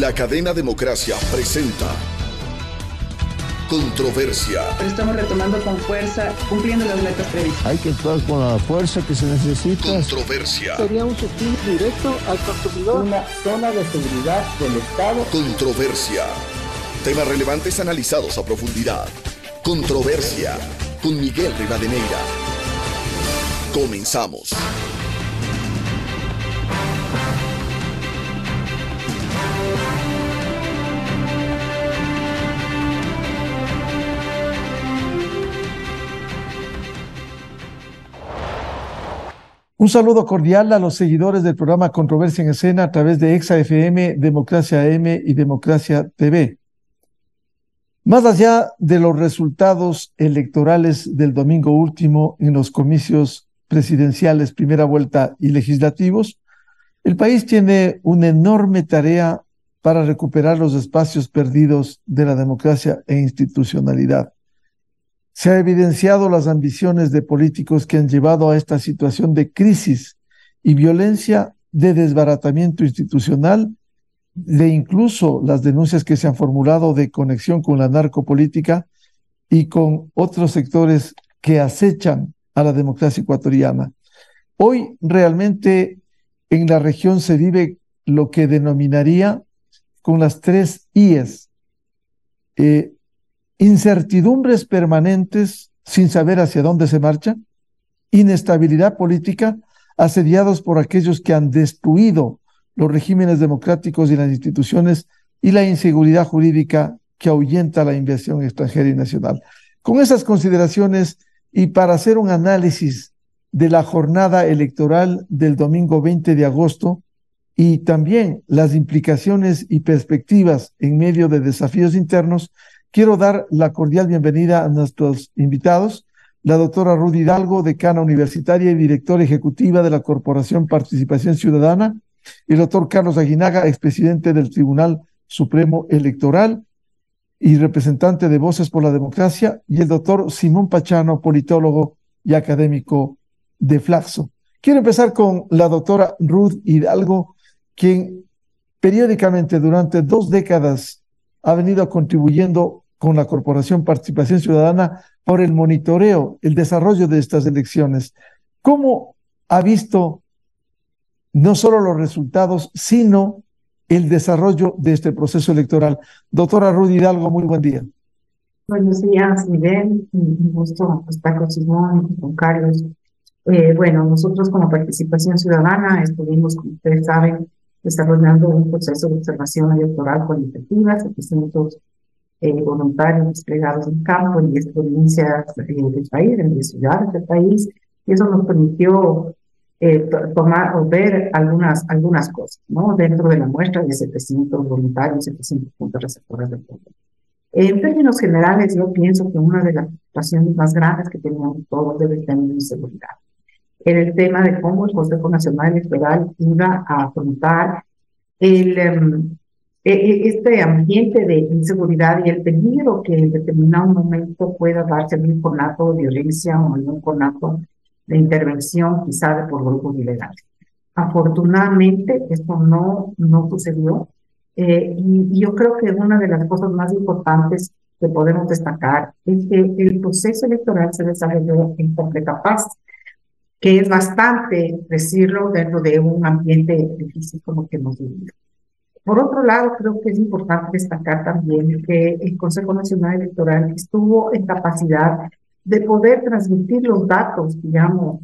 La cadena Democracia presenta Controversia. Pero estamos retomando con fuerza, cumpliendo las metas previstas. Hay que actuar con la fuerza que se necesita. Controversia. Sería un subsidio directo al consumidor. Una zona de seguridad del Estado. Controversia. Temas relevantes analizados a profundidad. Controversia. Con Miguel Rivadeneira. Comenzamos. Un saludo cordial a los seguidores del programa Controversia en Escena a través de Exa FM, Democracia AM y Democracia TV. Más allá de los resultados electorales del domingo último en los comicios presidenciales, primera vuelta y legislativos, el país tiene una enorme tarea para recuperar los espacios perdidos de la democracia e institucionalidad. Se ha evidenciado las ambiciones de políticos que han llevado a esta situación de crisis y violencia, de desbaratamiento institucional, de incluso las denuncias que se han formulado de conexión con la narcopolítica y con otros sectores que acechan a la democracia ecuatoriana. Hoy realmente en la región se vive lo que denominaría con las 3 I's. Incertidumbres permanentes sin saber hacia dónde se marcha, inestabilidad política, asediados por aquellos que han destruido los regímenes democráticos y las instituciones, y la inseguridad jurídica que ahuyenta la inversión extranjera y nacional. Con esas consideraciones y para hacer un análisis de la jornada electoral del domingo 20 de agosto y también las implicaciones y perspectivas en medio de desafíos internos, quiero dar la cordial bienvenida a nuestros invitados, la doctora Ruth Hidalgo, decana universitaria y directora ejecutiva de la Corporación Participación Ciudadana, y el doctor Carlos Aguinaga, expresidente del Tribunal Supremo Electoral y representante de Voces por la Democracia, y el doctor Simón Pachano, politólogo y académico de Flaxo. Quiero empezar con la doctora Ruth Hidalgo, quien periódicamente durante 2 décadas ha venido contribuyendo con la Corporación Participación Ciudadana por el monitoreo, el desarrollo de estas elecciones. ¿Cómo ha visto no solo los resultados, sino el desarrollo de este proceso electoral? Doctora Ruth Hidalgo, muy buen día. Buenos días, Miguel. Un gusto estar con Simón y con Carlos. Bueno, nosotros como Participación Ciudadana estuvimos, como ustedes saben, desarrollando un proceso de observación electoral cualitativa, 700 voluntarios desplegados en campo, en 10 provincias del país, en 10 ciudades del país, y eso nos permitió tomar o ver algunas cosas, ¿no? Dentro de la muestra de 700 voluntarios, 700 puntos receptores de voto. En términos generales, yo pienso que una de las preocupaciones más grandes que teníamos todos debe tener inseguridad. Era el tema de cómo el Consejo Nacional Electoral iba a afrontar este ambiente de inseguridad y el peligro que en determinado momento pueda darse algún conato de violencia o algún conato de intervención, quizá por grupos ilegales. Afortunadamente, esto no sucedió. Y yo creo que una de las cosas más importantes que podemos destacar es que el proceso electoral se desarrolló en completa paz, que es bastante decirlo dentro de un ambiente difícil como que hemos vivido. Por otro lado, creo que es importante destacar también que el Consejo Nacional Electoral estuvo en capacidad de poder transmitir los datos, digamos,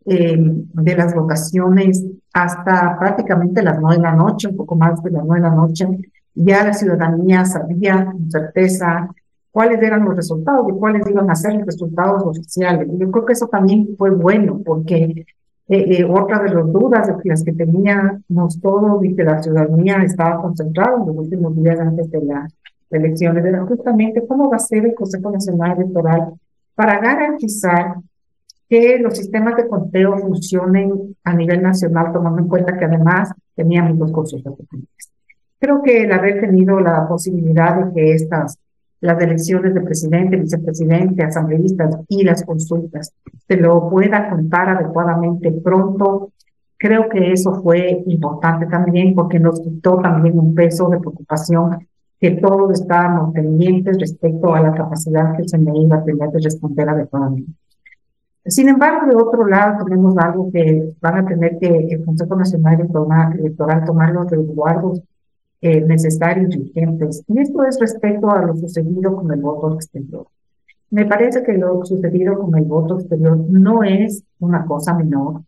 de las votaciones hasta prácticamente las 9 de la noche, un poco más de las 9 de la noche. Ya la ciudadanía sabía con certeza cuáles eran los resultados y cuáles iban a ser los resultados oficiales. Y yo creo que eso también fue bueno, porque otra de las dudas de las que teníamos todos y que la ciudadanía estaba concentrada en los últimos días antes de las elecciones era justamente cómo va a ser el Consejo Nacional Electoral para garantizar que los sistemas de conteo funcionen a nivel nacional, tomando en cuenta que además teníamos 2 consultas públicas. Creo que el haber tenido la posibilidad de que las elecciones de presidente, vicepresidente, asambleístas y las consultas se lo pueda contar adecuadamente pronto, Creo que eso fue importante también porque nos quitó también un peso de preocupación que todos estábamos pendientes respecto a la capacidad que el CNI iba a tener de responder adecuadamente. Sin embargo, de otro lado, tenemos algo que van a tener que el Consejo Nacional Electoral tomar los resguardos necesarios y urgentes. Y esto es respecto a lo sucedido con el voto exterior. Me parece que lo sucedido con el voto exterior no es una cosa menor.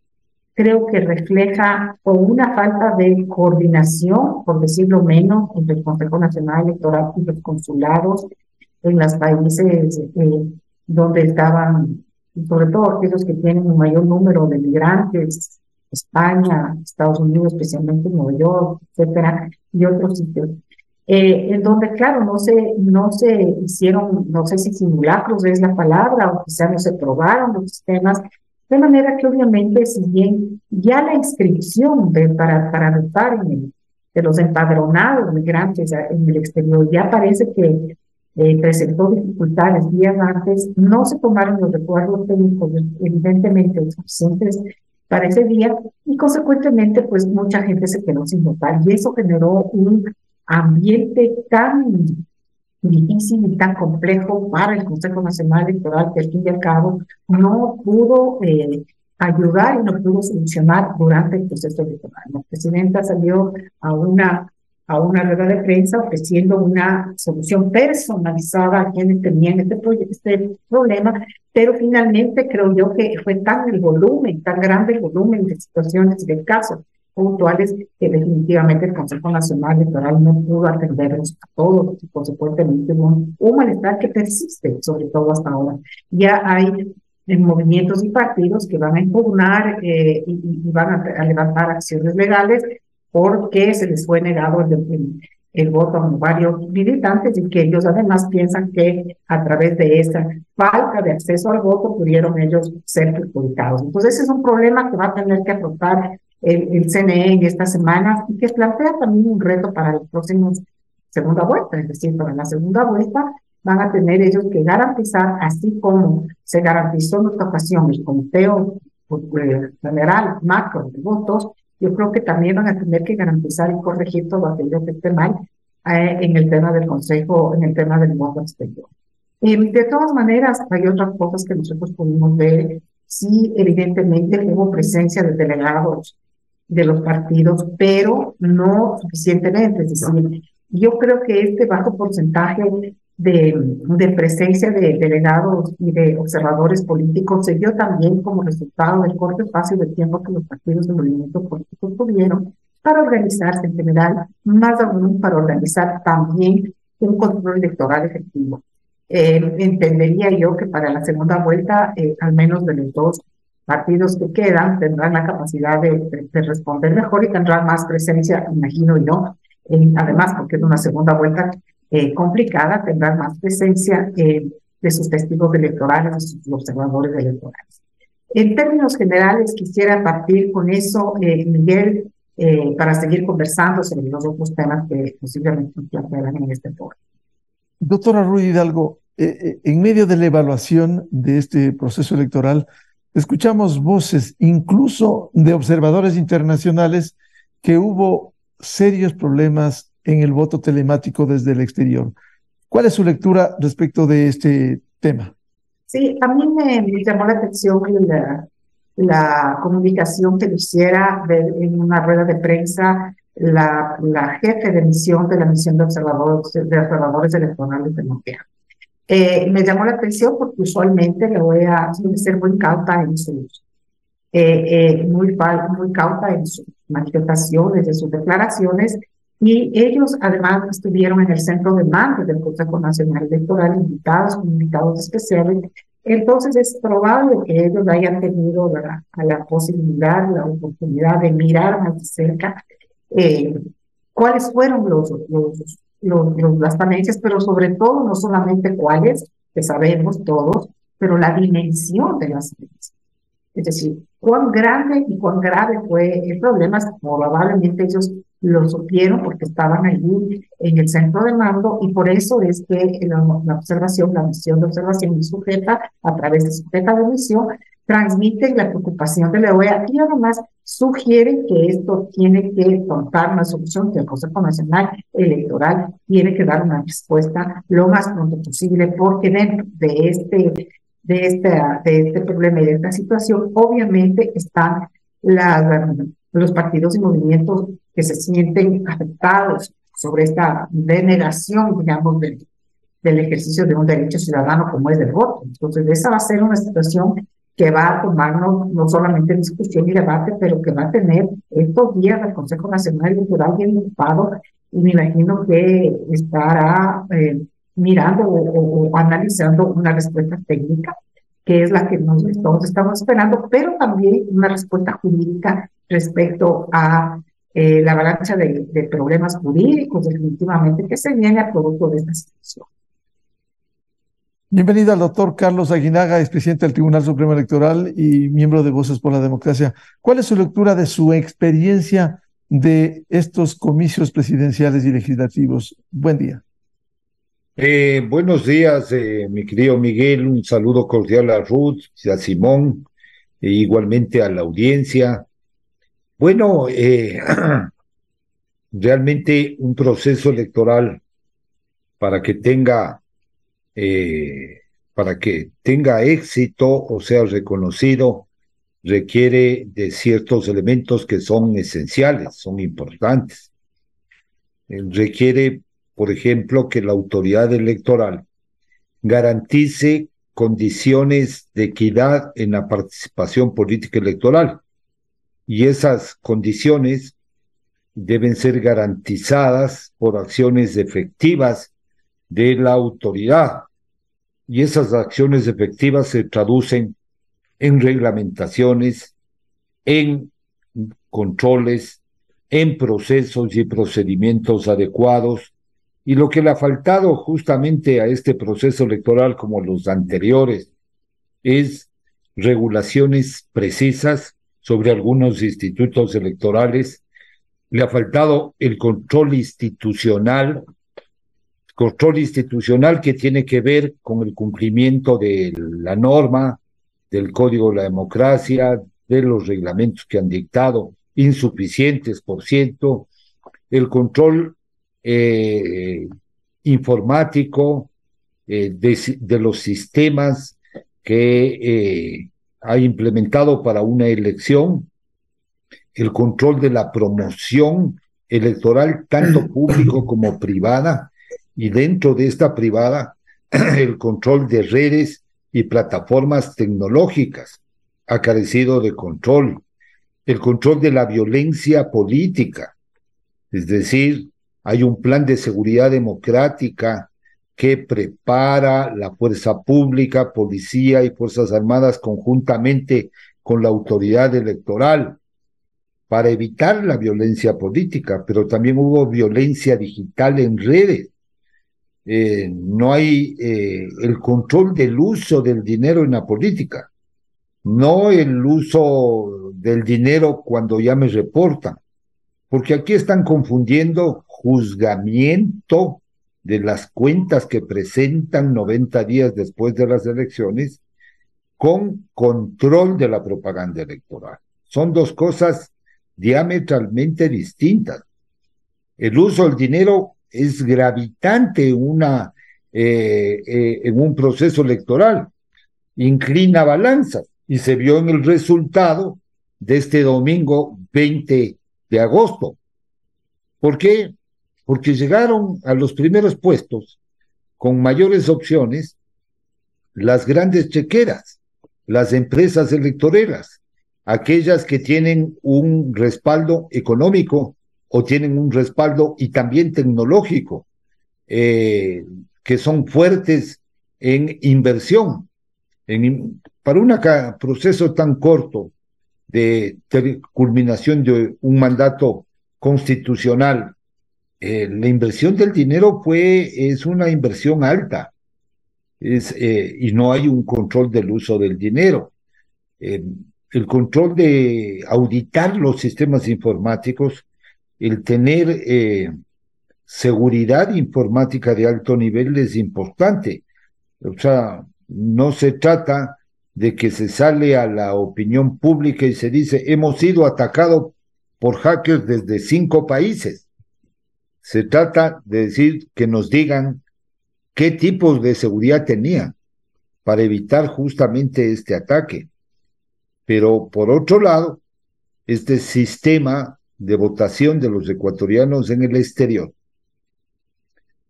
Creo que refleja o una falta de coordinación, por decirlo menos, entre el Consejo Nacional Electoral y los consulados en los países donde estaban, sobre todo aquellos que tienen un mayor número de migrantes, España, Estados Unidos, especialmente Nueva York, etcétera, y otros sitios. En donde, claro, no se hicieron, no sé si simulacros es la palabra, o quizás no se probaron los sistemas, de manera que obviamente, si bien ya la inscripción para votar de los empadronados migrantes en el exterior ya parece que presentó dificultades días antes, no se tomaron los recuerdos técnicos evidentemente suficientes para ese día y consecuentemente pues mucha gente se quedó sin votar y eso generó un ambiente tan difícil y tan complejo para el Consejo Nacional Electoral que al fin y al cabo no pudo ayudar y no pudo solucionar durante el proceso electoral. La presidenta salió a una rueda de prensa ofreciendo una solución personalizada a quienes tenían este problema, pero finalmente creo yo que fue tan grande el volumen de situaciones y de casos puntuales que definitivamente el Consejo Nacional Electoral no pudo atenderlos a todos y consecuentemente un malestar que persiste, sobre todo hasta ahora. Ya hay movimientos y partidos que van a impugnar y van a levantar acciones legales porque se les fue negado el voto a varios militantes y que ellos además piensan que a través de esa falta de acceso al voto pudieron ellos ser perjudicados. Entonces ese es un problema que va a tener que afrontar el CNE en estas semanas y que plantea también un reto para la próxima segunda vuelta, es decir, para la segunda vuelta van a tener ellos que garantizar, así como se garantizó en esta ocasión el conteo general macro de votos, yo creo que también van a tener que garantizar y corregir todo aquello que esté mal en el tema del Consejo, en el tema del voto exterior. De todas maneras, hay otras cosas que nosotros pudimos ver. Sí, evidentemente hubo presencia de delegados de los partidos, pero no suficientemente. Es decir, yo creo que este bajo porcentaje de presencia de delegados y de observadores políticos se dio también como resultado del corto espacio de tiempo que los partidos de movimientos políticos tuvieron para organizarse en general, más aún para organizar también un control electoral efectivo. Entendería yo que para la segunda vuelta, al menos de los dos partidos que quedan, tendrán la capacidad de responder mejor y tendrán más presencia, imagino yo, además porque es una segunda vuelta complicada, tendrán más presencia de sus testigos electorales, de sus observadores electorales. En términos generales, quisiera partir con eso, Miguel, para seguir conversando sobre los otros temas que posiblemente plantearán en este foro. Doctora Ruy Hidalgo, en medio de la evaluación de este proceso electoral, escuchamos voces, incluso de observadores internacionales, que hubo serios problemas en el voto telemático desde el exterior. ¿Cuál es su lectura respecto de este tema? Sí, a mí me llamó la atención que la comunicación que lo hiciera en una rueda de prensa la jefe de misión de la misión de observadores electorales de Montreal. Me llamó la atención porque usualmente la OEA suele ser muy cauta en sus muy cauta en sus manifestaciones, en sus declaraciones, y ellos además estuvieron en el centro de mando del Consejo Nacional Electoral, invitados especiales. Entonces es probable que ellos hayan tenido la posibilidad, la oportunidad de mirar más de cerca cuáles fueron las falencias, pero sobre todo no solamente cuáles, que sabemos todos, pero la dimensión de las falencias. Es decir, cuán grande y cuán grave fue el problema, probablemente ellos lo supieron porque estaban allí en el centro de mando y por eso es que la misión de observación y sujeta, a través de sujeta de misión, transmiten la preocupación de la OEA y además sugieren que esto tiene que contar una solución, que el Consejo Nacional Electoral tiene que dar una respuesta lo más pronto posible, porque dentro de este problema y de esta situación, obviamente están los partidos y movimientos que se sienten afectados sobre esta denegación, digamos, del ejercicio de un derecho ciudadano como es el voto. Entonces, esa va a ser una situación que va a tomarnos no solamente discusión y debate, pero que va a tener estos días el Consejo Nacional Electoral bien ocupado, y me imagino que estará mirando o analizando una respuesta técnica, que es la que todos estamos esperando, pero también una respuesta jurídica respecto a la avalancha de problemas jurídicos definitivamente que se viene a producto de esta situación. Bienvenido al doctor Carlos Aguinaga, expresidente del Tribunal Supremo Electoral y miembro de Voces por la Democracia. ¿Cuál es su lectura de su experiencia de estos comicios presidenciales y legislativos? Buen día. Buenos días, mi querido Miguel. Un saludo cordial a Ruth y a Simón, e igualmente a la audiencia. Bueno, realmente un proceso electoral para que tenga éxito o sea reconocido, requiere de ciertos elementos que son esenciales, son importantes. Requiere, por ejemplo, que la autoridad electoral garantice condiciones de equidad en la participación política electoral, y esas condiciones deben ser garantizadas por acciones efectivas de la autoridad, y esas acciones efectivas se traducen en reglamentaciones, en controles, en procesos y procedimientos adecuados. Y lo que le ha faltado justamente a este proceso electoral, como los anteriores, es regulaciones precisas sobre algunos institutos electorales. Le ha faltado el control institucional que tiene que ver con el cumplimiento de la norma, del Código de la Democracia, de los reglamentos que han dictado, insuficientes, por cierto, el control informático de los sistemas que ha implementado para una elección, el control de la promoción electoral, tanto público como privada, y dentro de esta privada, el control de redes y plataformas tecnológicas ha carecido de control, el control de la violencia política, es decir, hay un plan de seguridad democrática que prepara la fuerza pública, policía y fuerzas armadas conjuntamente con la autoridad electoral para evitar la violencia política, pero también hubo violencia digital en redes. No hay el control del uso del dinero en la política, no el uso del dinero cuando ya me reportan, porque aquí están confundiendo juzgamiento de las cuentas que presentan 90 días después de las elecciones con control de la propaganda electoral. Son dos cosas diametralmente distintas. El uso del dinero es gravitante en un proceso electoral, inclina balanzas, y se vio en el resultado de este domingo 20 de agosto. ¿Por qué? Porque llegaron a los primeros puestos con mayores opciones las grandes chequeras, las empresas electoreras, aquellas que tienen un respaldo económico o tienen un respaldo y también tecnológico, que son fuertes en inversión. Para un proceso tan corto de culminación de un mandato constitucional, la inversión del dinero es una inversión alta, y no hay un control del uso del dinero. El control de auditar los sistemas informáticos, el tener seguridad informática de alto nivel es importante. O sea, no se trata de que se sale a la opinión pública y se dice, hemos sido atacados por hackers desde 5 países. Se trata de decir que nos digan qué tipos de seguridad tenían para evitar justamente este ataque. Pero por otro lado, este sistema de votación de los ecuatorianos en el exterior,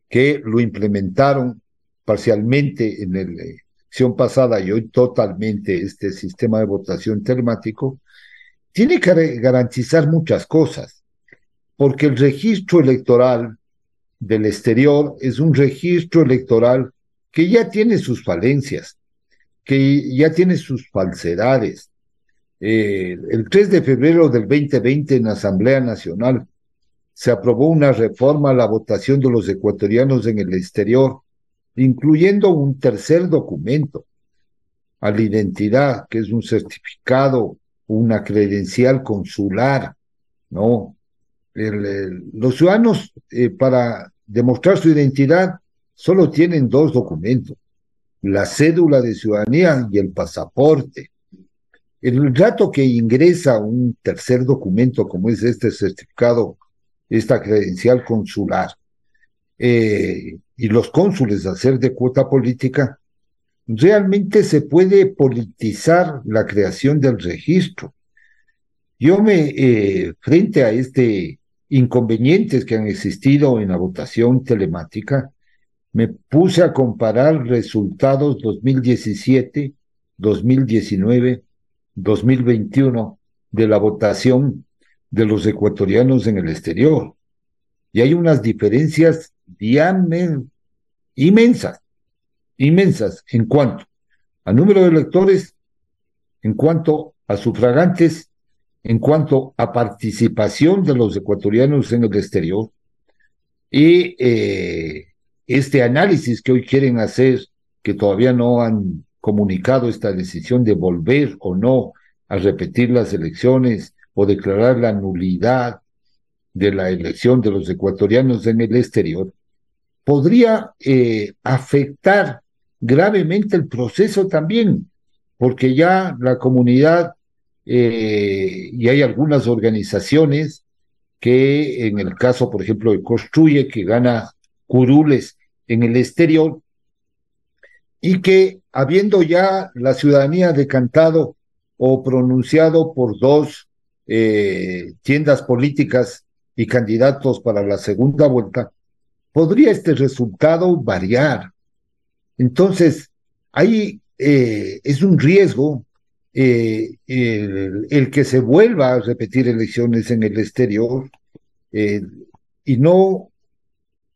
que lo implementaron parcialmente en la elección pasada y hoy totalmente este sistema de votación telemático, tiene que garantizar muchas cosas, porque el registro electoral del exterior es un registro electoral que ya tiene sus falencias, que ya tiene sus falsedades. El 3 de febrero del 2020 en la Asamblea Nacional se aprobó una reforma a la votación de los ecuatorianos en el exterior, incluyendo un tercer documento a la identidad, que es un certificado, una credencial consular, ¿no? Los ciudadanos, para demostrar su identidad, solo tienen 2 documentos, la cédula de ciudadanía y el pasaporte. El rato que ingresa un tercer documento, como es este certificado, esta credencial consular, y los cónsules hacer de cuota política, realmente se puede politizar la creación del registro. Yo frente a inconvenientes que han existido en la votación telemática, me puse a comparar resultados 2017, 2019, 2021 de la votación de los ecuatorianos en el exterior. Y hay unas diferencias inmensas en cuanto a número de electores, en cuanto a sufragantes, en cuanto a participación de los ecuatorianos en el exterior. Y este análisis que hoy quieren hacer, que todavía no han comunicado esta decisión de volver o no a repetir las elecciones o declarar la nulidad de la elección de los ecuatorianos en el exterior, podría afectar gravemente el proceso también, porque ya la comunidad y hay algunas organizaciones que en el caso, por ejemplo, de Construye, que gana curules en el exterior, y que habiendo ya la ciudadanía decantado o pronunciado por 2 tiendas políticas y candidatos para la segunda vuelta, podría este resultado variar. Entonces, ahí es un riesgo el que se vuelva a repetir elecciones en el exterior y no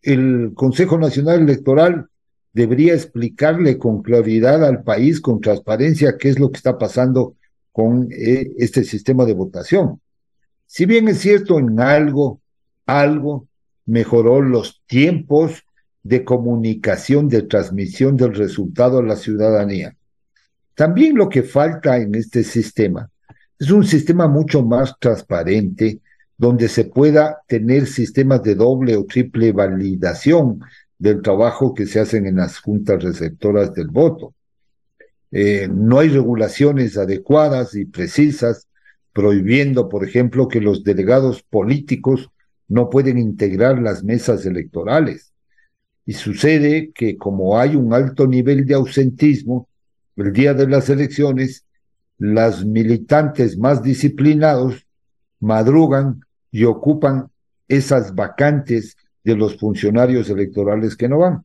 el Consejo Nacional Electoral debería explicarle con claridad al país, con transparencia, qué es lo que está pasando con este sistema de votación. Si bien es cierto, en algo mejoró los tiempos de comunicación, de transmisión del resultado a la ciudadanía. También lo que falta en este sistema es un sistema mucho más transparente, donde se pueda tener sistemas de doble o triple validación del trabajo que se hacen en las juntas receptoras del voto. No hay regulaciones adecuadas y precisas, prohibiendo, por ejemplo, que los delegados políticos no pueden integrar las mesas electorales. Y sucede que como hay un alto nivel de ausentismo, el día de las elecciones, los militantes más disciplinados madrugan y ocupan esas vacantes de los funcionarios electorales que no van.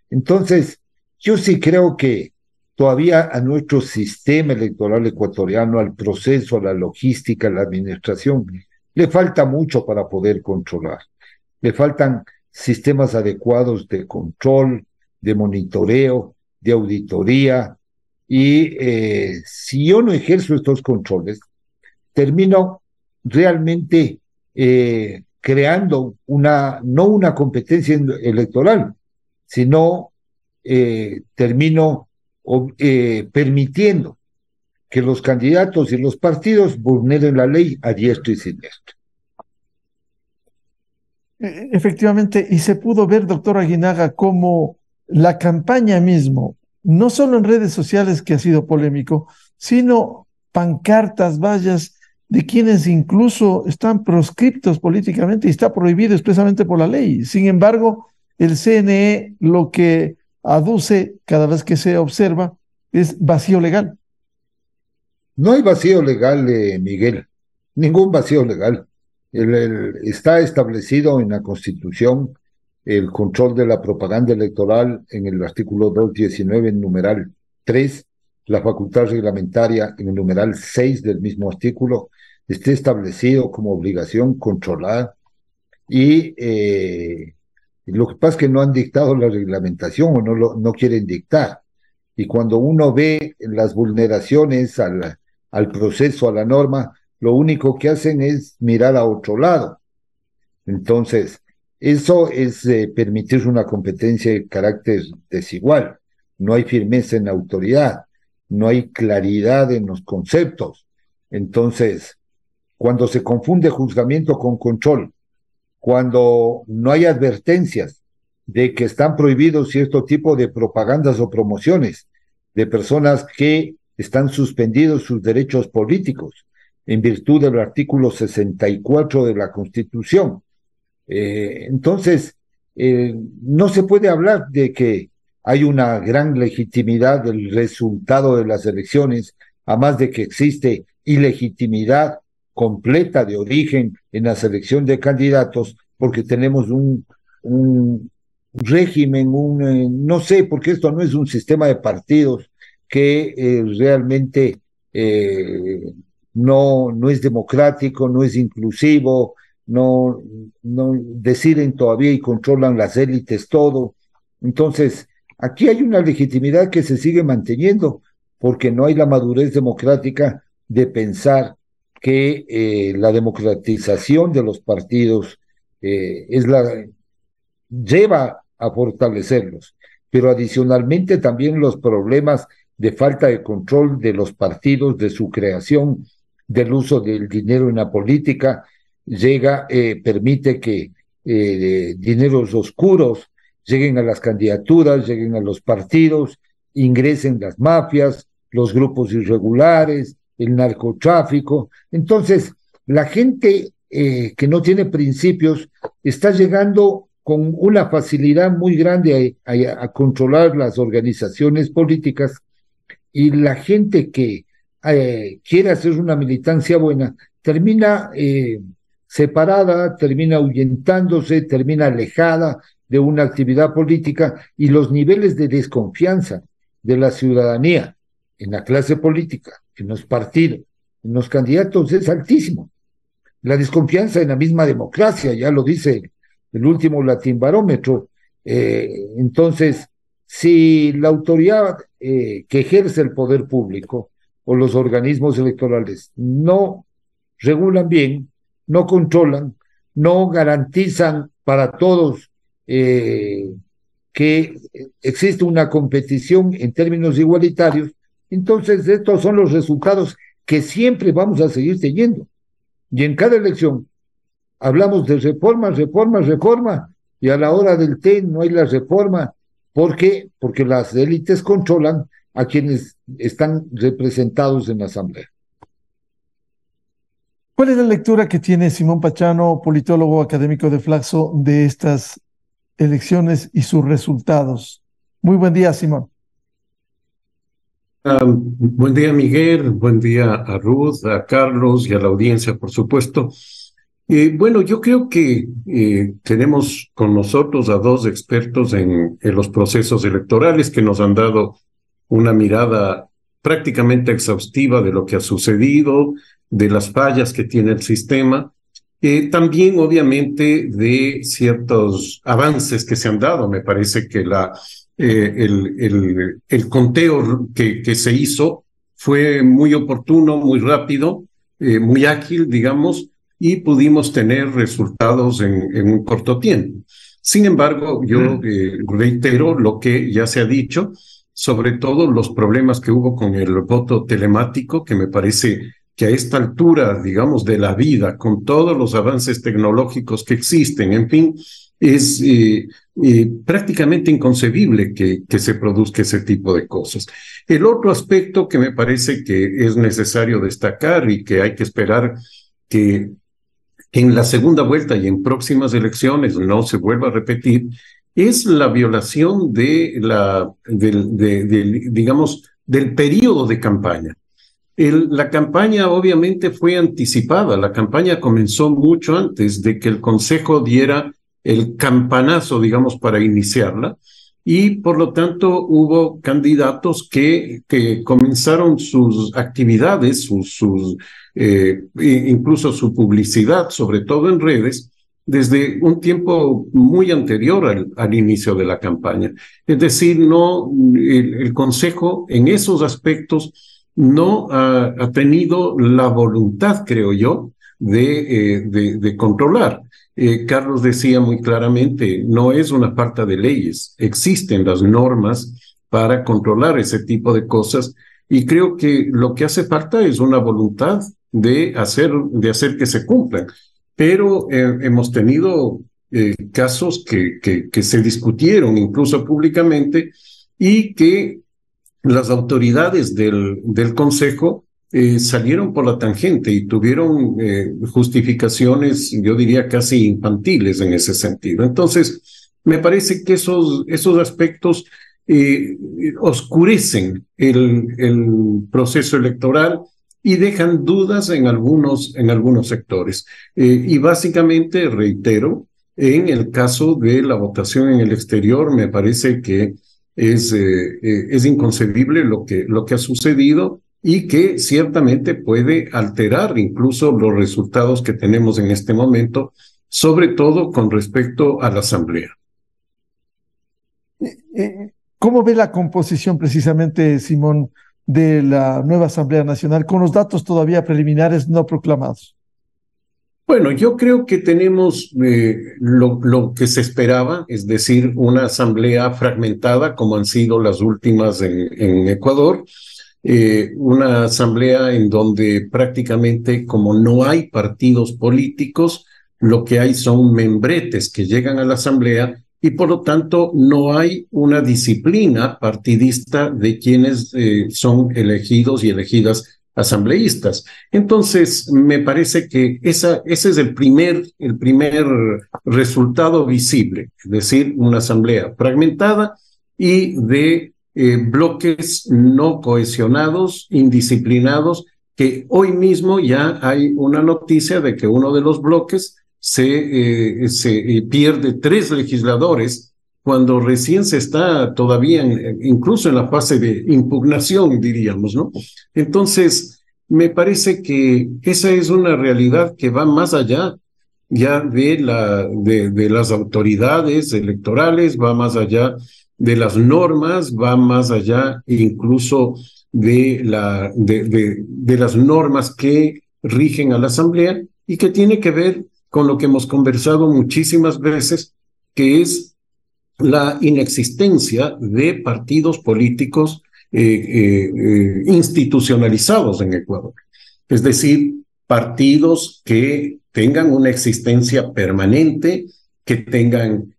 Entonces, yo sí creo que todavía a nuestro sistema electoral ecuatoriano, al proceso, a la logística, a la administración, le falta mucho para poder controlar. Le faltan sistemas adecuados de control, de monitoreo, de auditoría, y si yo no ejerzo estos controles, termino realmente creando no una competencia electoral, sino termino permitiendo que los candidatos y los partidos vulneren la ley a diestro y siniestro. Efectivamente, y se pudo ver, doctor Aguinaga, cómo la campaña mismo no solo en redes sociales, que ha sido polémico, sino pancartas, vallas de quienes incluso están proscriptos políticamente y está prohibido expresamente por la ley. Sin embargo, el CNE lo que aduce cada vez que se observa es vacío legal. No hay vacío legal, Miguel, ningún vacío legal. Está establecido en la Constitución el control de la propaganda electoral en el artículo 219, en numeral 3, la facultad reglamentaria en el numeral 6 del mismo artículo, está establecido como obligación controlar, y lo que pasa es que no han dictado la reglamentación o no quieren dictar. Y cuando uno ve las vulneraciones al proceso, a la norma, lo único que hacen es mirar a otro lado. Entonces, eso es permitir una competencia de carácter desigual. No hay firmeza en la autoridad, no hay claridad en los conceptos. Entonces, cuando se confunde juzgamiento con control, cuando no hay advertencias de que están prohibidos cierto tipo de propagandas o promociones de personas que están suspendidos sus derechos políticos en virtud del artículo 64 de la Constitución. Entonces, no se puede hablar de que hay una gran legitimidad del resultado de las elecciones, a más de que existe ilegitimidad completa de origen en la selección de candidatos, porque tenemos un régimen, no sé, porque esto no es un sistema de partidos que realmente no es democrático, no es inclusivo, no deciden todavía y controlan las élites todo. Entonces, aquí hay una legitimidad que se sigue manteniendo, porque no hay la madurez democrática de pensar que la democratización de los partidos lleva a fortalecerlos, pero adicionalmente también los problemas de falta de control de los partidos, de su creación, del uso del dinero en la política, permite que dineros oscuros lleguen a las candidaturas, lleguen a los partidos, ingresen las mafias, los grupos irregulares, el narcotráfico. Entonces, la gente que no tiene principios está llegando con una facilidad muy grande a controlar las organizaciones políticas, y la gente que quiere hacer una militancia buena termina separada, termina ahuyentándose, termina alejada de una actividad política, y los niveles de desconfianza de la ciudadanía en la clase política, en los partidos, en los candidatos es altísimo. La desconfianza en la misma democracia, ya lo dice el último Latin Barómetro. Entonces, si la autoridad que ejerce el poder público o los organismos electorales no regulan bien, no controlan, no garantizan para todos que existe una competición en términos igualitarios, entonces estos son los resultados que siempre vamos a seguir teniendo. Y en cada elección hablamos de reforma, y a la hora del té no hay la reforma. ¿Por qué? Porque las élites controlan a quienes están representados en la Asamblea. ¿Cuál es la lectura que tiene Simón Pachano, politólogo académico de Flaxo, de estas elecciones y sus resultados? Muy buen día, Simón. Buen día, Miguel. Buen día a Ruth, a Carlos y a la audiencia, por supuesto. Bueno, yo creo que tenemos con nosotros a dos expertos en los procesos electorales que nos han dado una mirada prácticamente exhaustiva de lo que ha sucedido, de las fallas que tiene el sistema, también obviamente de ciertos avances que se han dado. Me parece que el conteo que se hizo fue muy oportuno, muy rápido, muy ágil, digamos, y pudimos tener resultados en un corto tiempo. Sin embargo, yo reitero lo que ya se ha dicho, sobre todo los problemas que hubo con el voto telemático, que me parece que a esta altura, digamos, de la vida, con todos los avances tecnológicos que existen, en fin, es prácticamente inconcebible que se produzca ese tipo de cosas. El otro aspecto que me parece que es necesario destacar y que hay que esperar que en la segunda vuelta y en próximas elecciones no se vuelva a repetir, es la violación digamos, del periodo de campaña. La campaña obviamente fue anticipada, la campaña comenzó mucho antes de que el Consejo diera el campanazo, digamos, para iniciarla, y por lo tanto hubo candidatos que comenzaron sus actividades, incluso su publicidad, sobre todo en redes, desde un tiempo muy anterior al inicio de la campaña. Es decir, el Consejo en esos aspectos no ha tenido la voluntad, creo yo, de controlar. Carlos decía muy claramente, no es una falta de leyes, existen las normas para controlar ese tipo de cosas, y creo que lo que hace falta es una voluntad de hacer que se cumplan. Pero hemos tenido casos que se discutieron incluso públicamente y que las autoridades del Consejo salieron por la tangente y tuvieron justificaciones, yo diría, casi infantiles en ese sentido. Entonces, me parece que esos aspectos oscurecen el proceso electoral y dejan dudas en algunos sectores. Y básicamente, reitero, en el caso de la votación en el exterior, me parece que es inconcebible lo que ha sucedido y que ciertamente puede alterar incluso los resultados que tenemos en este momento, sobre todo con respecto a la Asamblea. ¿Cómo ve la composición precisamente, Simón, de la nueva Asamblea Nacional con los datos todavía preliminares no proclamados? Bueno, yo creo que tenemos lo que se esperaba, es decir, una asamblea fragmentada como han sido las últimas en Ecuador, una asamblea en donde prácticamente como no hay partidos políticos, lo que hay son membretes que llegan a la asamblea y por lo tanto no hay una disciplina partidista de quienes son elegidos y elegidas asambleístas. Entonces, me parece que ese es el primer resultado visible, es decir, una asamblea fragmentada y de bloques no cohesionados, indisciplinados, que hoy mismo ya hay una noticia de que uno de los bloques se pierde 3 legisladores cuando recién se está todavía incluso en la fase de impugnación, diríamos, ¿no? Entonces, me parece que esa es una realidad que va más allá ya de las autoridades electorales, va más allá de las normas, va más allá incluso de las normas que rigen a la Asamblea y que tiene que ver con lo que hemos conversado muchísimas veces, que es la inexistencia de partidos políticos institucionalizados en Ecuador. Es decir, partidos que tengan una existencia permanente, que tengan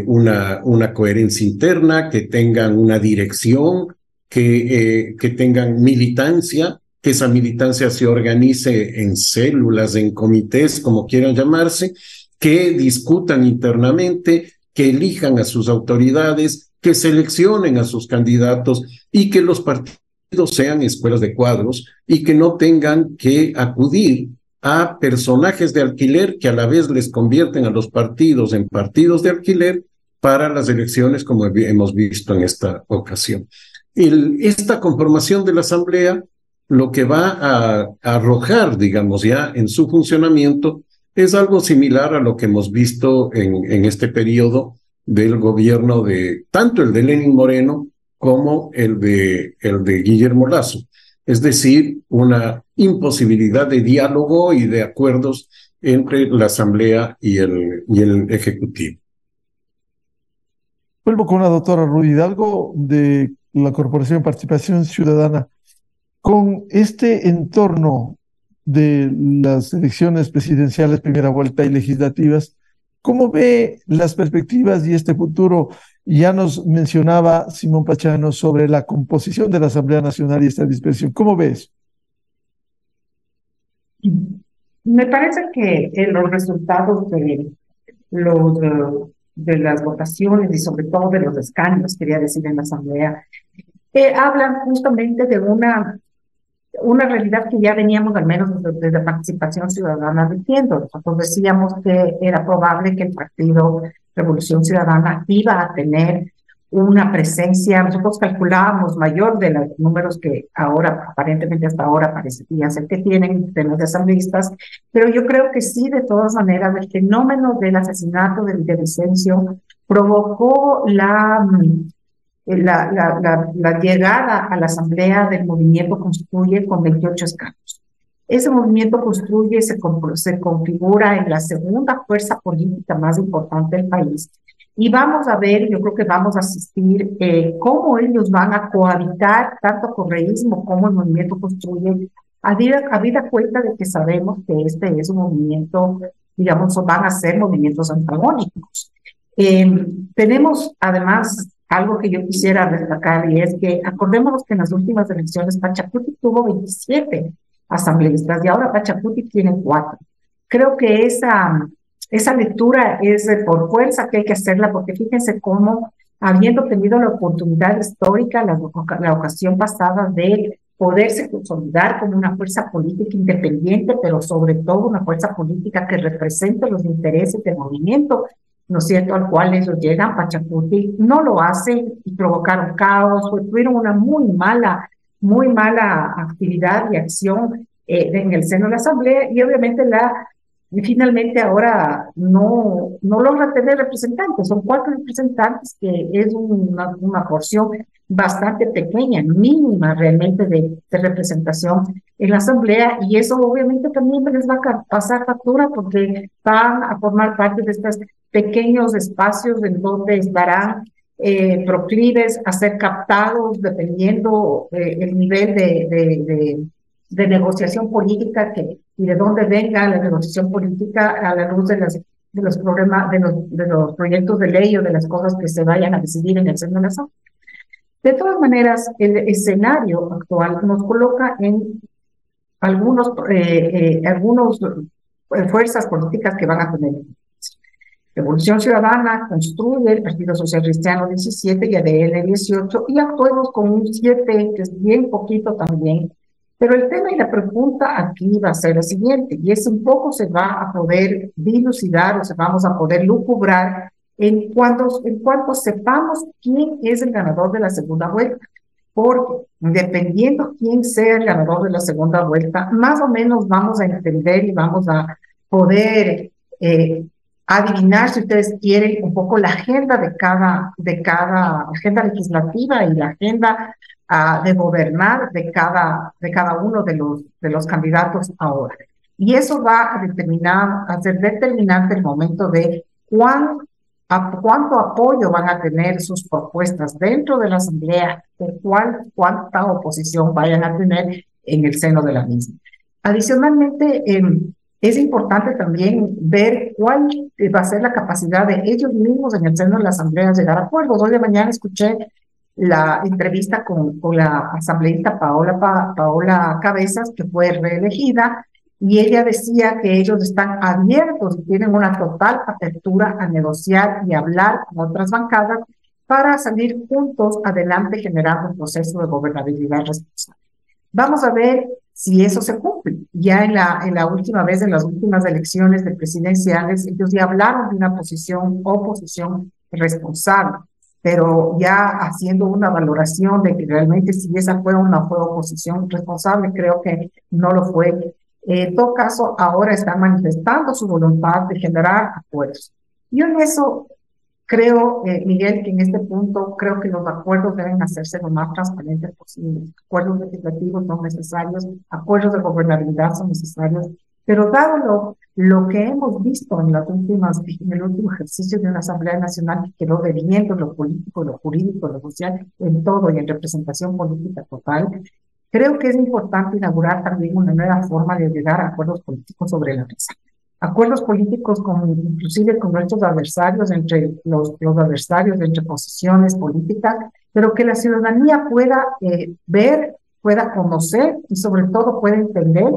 una coherencia interna, que tengan una dirección, que tengan militancia, que esa militancia se organice en células, en comités, como quieran llamarse, que discutan internamente, que elijan a sus autoridades, que seleccionen a sus candidatos y que los partidos sean escuelas de cuadros y que no tengan que acudir a personajes de alquiler que a la vez les convierten a los partidos en partidos de alquiler para las elecciones, como hemos visto en esta ocasión. Esta conformación de la Asamblea lo que va a arrojar, digamos, ya en su funcionamiento es algo similar a lo que hemos visto en este periodo del gobierno tanto el de Lenín Moreno como el de Guillermo Lasso. Es decir, una imposibilidad de diálogo y de acuerdos entre la Asamblea y el Ejecutivo. Vuelvo con la doctora Ruth Hidalgo de la Corporación de Participación Ciudadana. Con este entorno de las elecciones presidenciales, primera vuelta y legislativas, ¿Cómo ve las perspectivas y este futuro? Ya nos mencionaba Simón Pachano sobre la composición de la Asamblea Nacional y esta dispersión. ¿Cómo ves? Me parece que los resultados los, de las votaciones y sobre todo de los escaños, quería decir, en la Asamblea, hablan justamente de una realidad que ya veníamos al menos desde participación ciudadana diciendo. Nosotros decíamos que era probable que el Partido Revolución Ciudadana iba a tener una presencia, nosotros calculábamos mayor de los números que ahora, aparentemente hasta ahora, parecería ser que tienen de los asambleístas, pero yo creo que sí, de todas maneras, el fenómeno del asesinato de Vicencio provocó la llegada a la Asamblea del Movimiento Construye con 28 escaños. Ese movimiento Construye se configura en la segunda fuerza política más importante del país. Y vamos a ver, yo creo que vamos a asistir cómo ellos van a cohabitar tanto correísmo como el movimiento Construye, habida cuenta de que sabemos que este es un movimiento, digamos, van a ser movimientos antagónicos. Tenemos además algo que yo quisiera destacar, y es que acordémonos que en las últimas elecciones Pachacuti tuvo 27 asambleístas y ahora Pachacuti tiene 4. Creo que esa lectura es por fuerza que hay que hacerla, porque fíjense cómo, habiendo tenido la oportunidad histórica, la ocasión pasada de poderse consolidar como una fuerza política independiente, pero sobre todo una fuerza política que represente los intereses del movimiento, ¿no es cierto?, al cual ellos llegan, Pachacuti no lo hacen y provocaron caos, tuvieron una muy mala actividad y acción en el seno de la Asamblea, y obviamente finalmente ahora no logra tener representantes. Son 4 representantes, que es una porción bastante pequeña, mínima realmente de representación en la Asamblea, y eso obviamente también les va a pasar factura, porque van a formar parte de estos pequeños espacios en donde estarán proclives a ser captados dependiendo el nivel de negociación política y de dónde venga la negociación política a la luz de los problemas, de los proyectos de ley o de las cosas que se vayan a decidir en el seno de la Asamblea. De todas maneras, el escenario actual nos coloca en algunos fuerzas políticas que van a tener. Revolución Ciudadana Construye, el Partido Social Cristiano 17 y ADN 18, y actuemos con un 7, que es bien poquito también. Pero el tema y la pregunta aquí va a ser la siguiente, y es un poco se va a poder dilucidar o se vamos a poder lucubrar en cuanto sepamos quién es el ganador de la segunda vuelta. Porque dependiendo quién sea el ganador de la segunda vuelta, más o menos vamos a entender y vamos a poder adivinar, si ustedes quieren, un poco la agenda de cada agenda legislativa y la agenda de gobernar de cada uno de los candidatos ahora. Y eso va a ser determinante el momento de cuánto apoyo van a tener sus propuestas dentro de la Asamblea, de cuánta oposición vayan a tener en el seno de la misma. Adicionalmente, es importante también ver cuál va a ser la capacidad de ellos mismos en el seno de la Asamblea llegar a acuerdos. Hoy de mañana escuché la entrevista con la asambleísta Paola Cabezas, que fue reelegida, y ella decía que ellos están abiertos y tienen una total apertura a negociar y hablar con otras bancadas para salir juntos adelante generando un proceso de gobernabilidad responsable. Vamos a ver si eso se cumple. Ya en la última vez, en las últimas elecciones presidenciales, ellos ya hablaron de una oposición responsable, pero ya haciendo una valoración de que realmente si esa fue oposición responsable, creo que no lo fue. En todo caso, ahora están manifestando su voluntad de generar acuerdos. Yo en eso creo, Miguel, que en este punto creo que los acuerdos deben hacerse lo más transparentes posible. Acuerdos legislativos son necesarios, acuerdos de gobernabilidad son necesarios, pero dado lo que hemos visto en el último ejercicio de una Asamblea Nacional que quedó debiendo lo político, lo jurídico, lo social, en todo y en representación política total, creo que es importante inaugurar también una nueva forma de llegar a acuerdos políticos sobre la mesa. acuerdos políticos inclusive con nuestros adversarios, entre los adversarios, entre posiciones políticas, pero que la ciudadanía pueda ver, pueda conocer y sobre todo pueda entender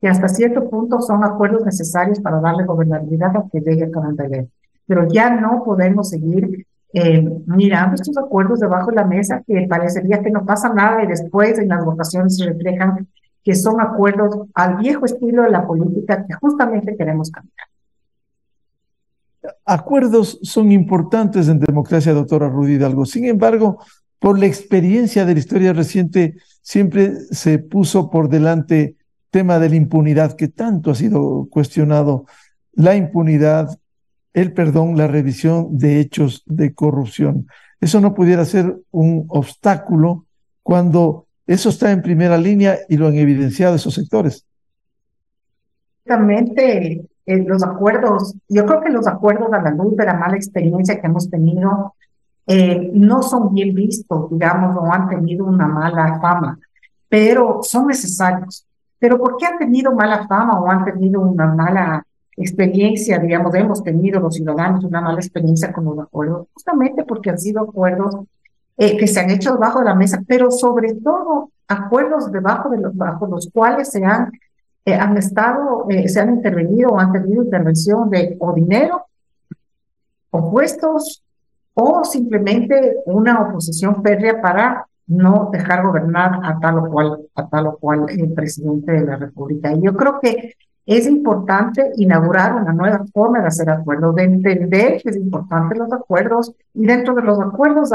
que hasta cierto punto son acuerdos necesarios para darle gobernabilidad a que llegue a Camandalet. Pero ya no podemos seguir mirando estos acuerdos debajo de la mesa que parecería que no pasa nada y después en las votaciones se reflejan que son acuerdos al viejo estilo de la política que justamente queremos cambiar. Acuerdos son importantes en democracia, doctora Rudy Hidalgo. Sin embargo, por la experiencia de la historia reciente, siempre se puso por delante tema de la impunidad, que tanto ha sido cuestionado. La impunidad, el perdón, la revisión de hechos de corrupción. Eso no pudiera ser un obstáculo cuando eso está en primera línea y lo han evidenciado esos sectores. Exactamente, los acuerdos, yo creo que los acuerdos a la luz de la mala experiencia que hemos tenido no son bien vistos, digamos, o han tenido una mala fama, pero son necesarios. Pero ¿por qué han tenido mala fama o han tenido una mala experiencia, digamos, hemos tenido los ciudadanos una mala experiencia con los acuerdos? Justamente porque han sido acuerdos que se han hecho debajo de la mesa, pero sobre todo acuerdos bajo los cuales se han intervenido o han tenido intervención de o dinero, o puestos, o simplemente una oposición férrea para no dejar gobernar a tal o cual presidente de la República. Y yo creo que es importante inaugurar una nueva forma de hacer acuerdos, de entender que es importante los acuerdos, y dentro de los acuerdos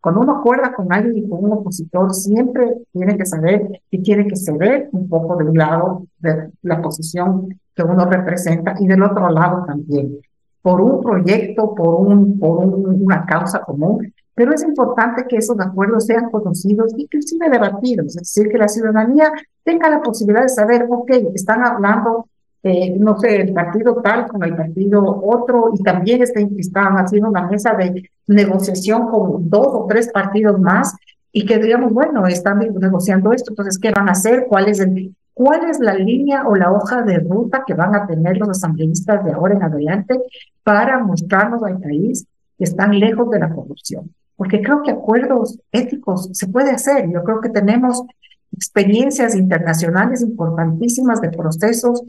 cuando uno acuerda con alguien y con un opositor, siempre tiene que saber y tiene que ceder un poco de un lado de la posición que uno representa y del otro lado también, por un proyecto, una causa común. Pero es importante que esos acuerdos sean conocidos, inclusive debatidos, es decir, que la ciudadanía tenga la posibilidad de saber, ok, están hablando, no sé, el partido tal con el partido otro, y también estaban haciendo una mesa de negociación con 2 o 3 partidos más, y que digamos, bueno, están negociando esto, entonces, ¿qué van a hacer? ¿Cuál es la línea o la hoja de ruta que van a tener los asambleístas de ahora en adelante para mostrarnos al país que están lejos de la corrupción? Porque creo que acuerdos éticos se puede hacer. Yo creo que tenemos experiencias internacionales importantísimas de procesos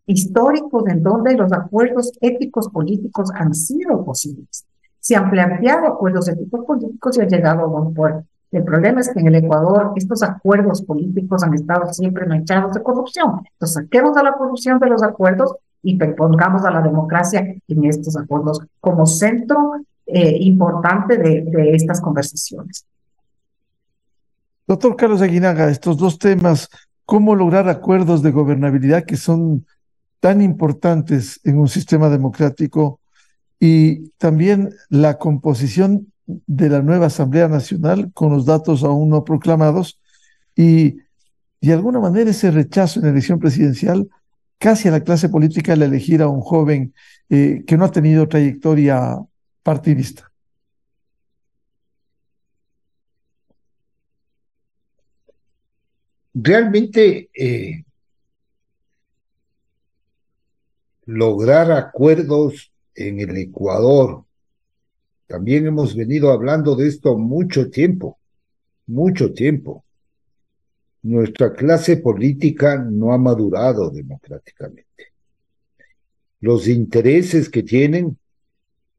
históricos en donde los acuerdos éticos políticos han sido posibles. Se han planteado acuerdos éticos políticos y han llegado a buen puerto. El problema es que en el Ecuador estos acuerdos políticos han estado siempre manchados de corrupción. Entonces, saquemos a la corrupción de los acuerdos y pongamos a la democracia en estos acuerdos como centro importante de estas conversaciones. Doctor Carlos Aguinaga, estos dos temas, cómo lograr acuerdos de gobernabilidad que son tan importantes en un sistema democrático, y también la composición de la nueva Asamblea Nacional con los datos aún no proclamados, y de alguna manera ese rechazo en la elección presidencial casi a la clase política al elegir a un joven que no ha tenido trayectoria partidista. Realmente lograr acuerdos en el Ecuador, también hemos venido hablando de esto mucho tiempo. Nuestra clase política no ha madurado democráticamente. Los intereses que tienen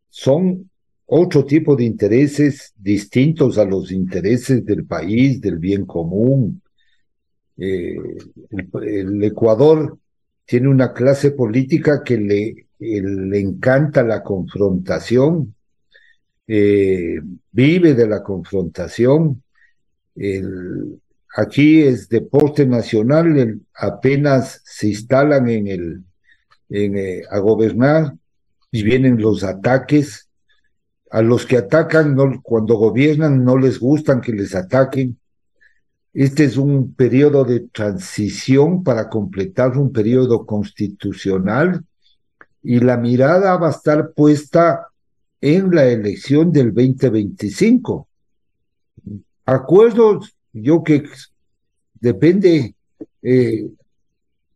son otro tipo de intereses distintos a los intereses del país, del bien común. El Ecuador tiene una clase política que le encanta la confrontación, vive de la confrontación. Aquí es deporte nacional, apenas se instalan a gobernar y vienen los ataques. A los que atacan, cuando gobiernan, no les gustan que les ataquen. Este es un periodo de transición para completar un periodo constitucional, y la mirada va a estar puesta en la elección del 2025. Acuerdos, depende,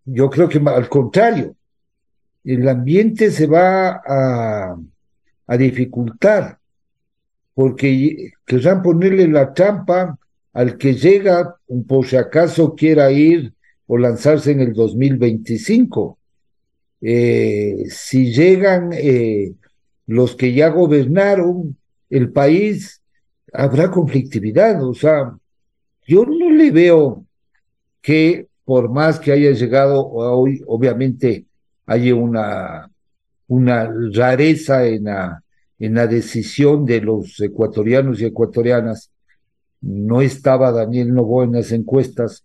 yo creo que al contrario, el ambiente se va a dificultar, porque querrán ponerle la trampa al que llega, por si acaso quiera ir o lanzarse en el 2025. Si llegan los que ya gobernaron el país, habrá conflictividad. O sea, yo no le veo que por más que haya llegado hoy, obviamente hay una rareza en la decisión de los ecuatorianos y ecuatorianas. No estaba Daniel Noboa en las encuestas.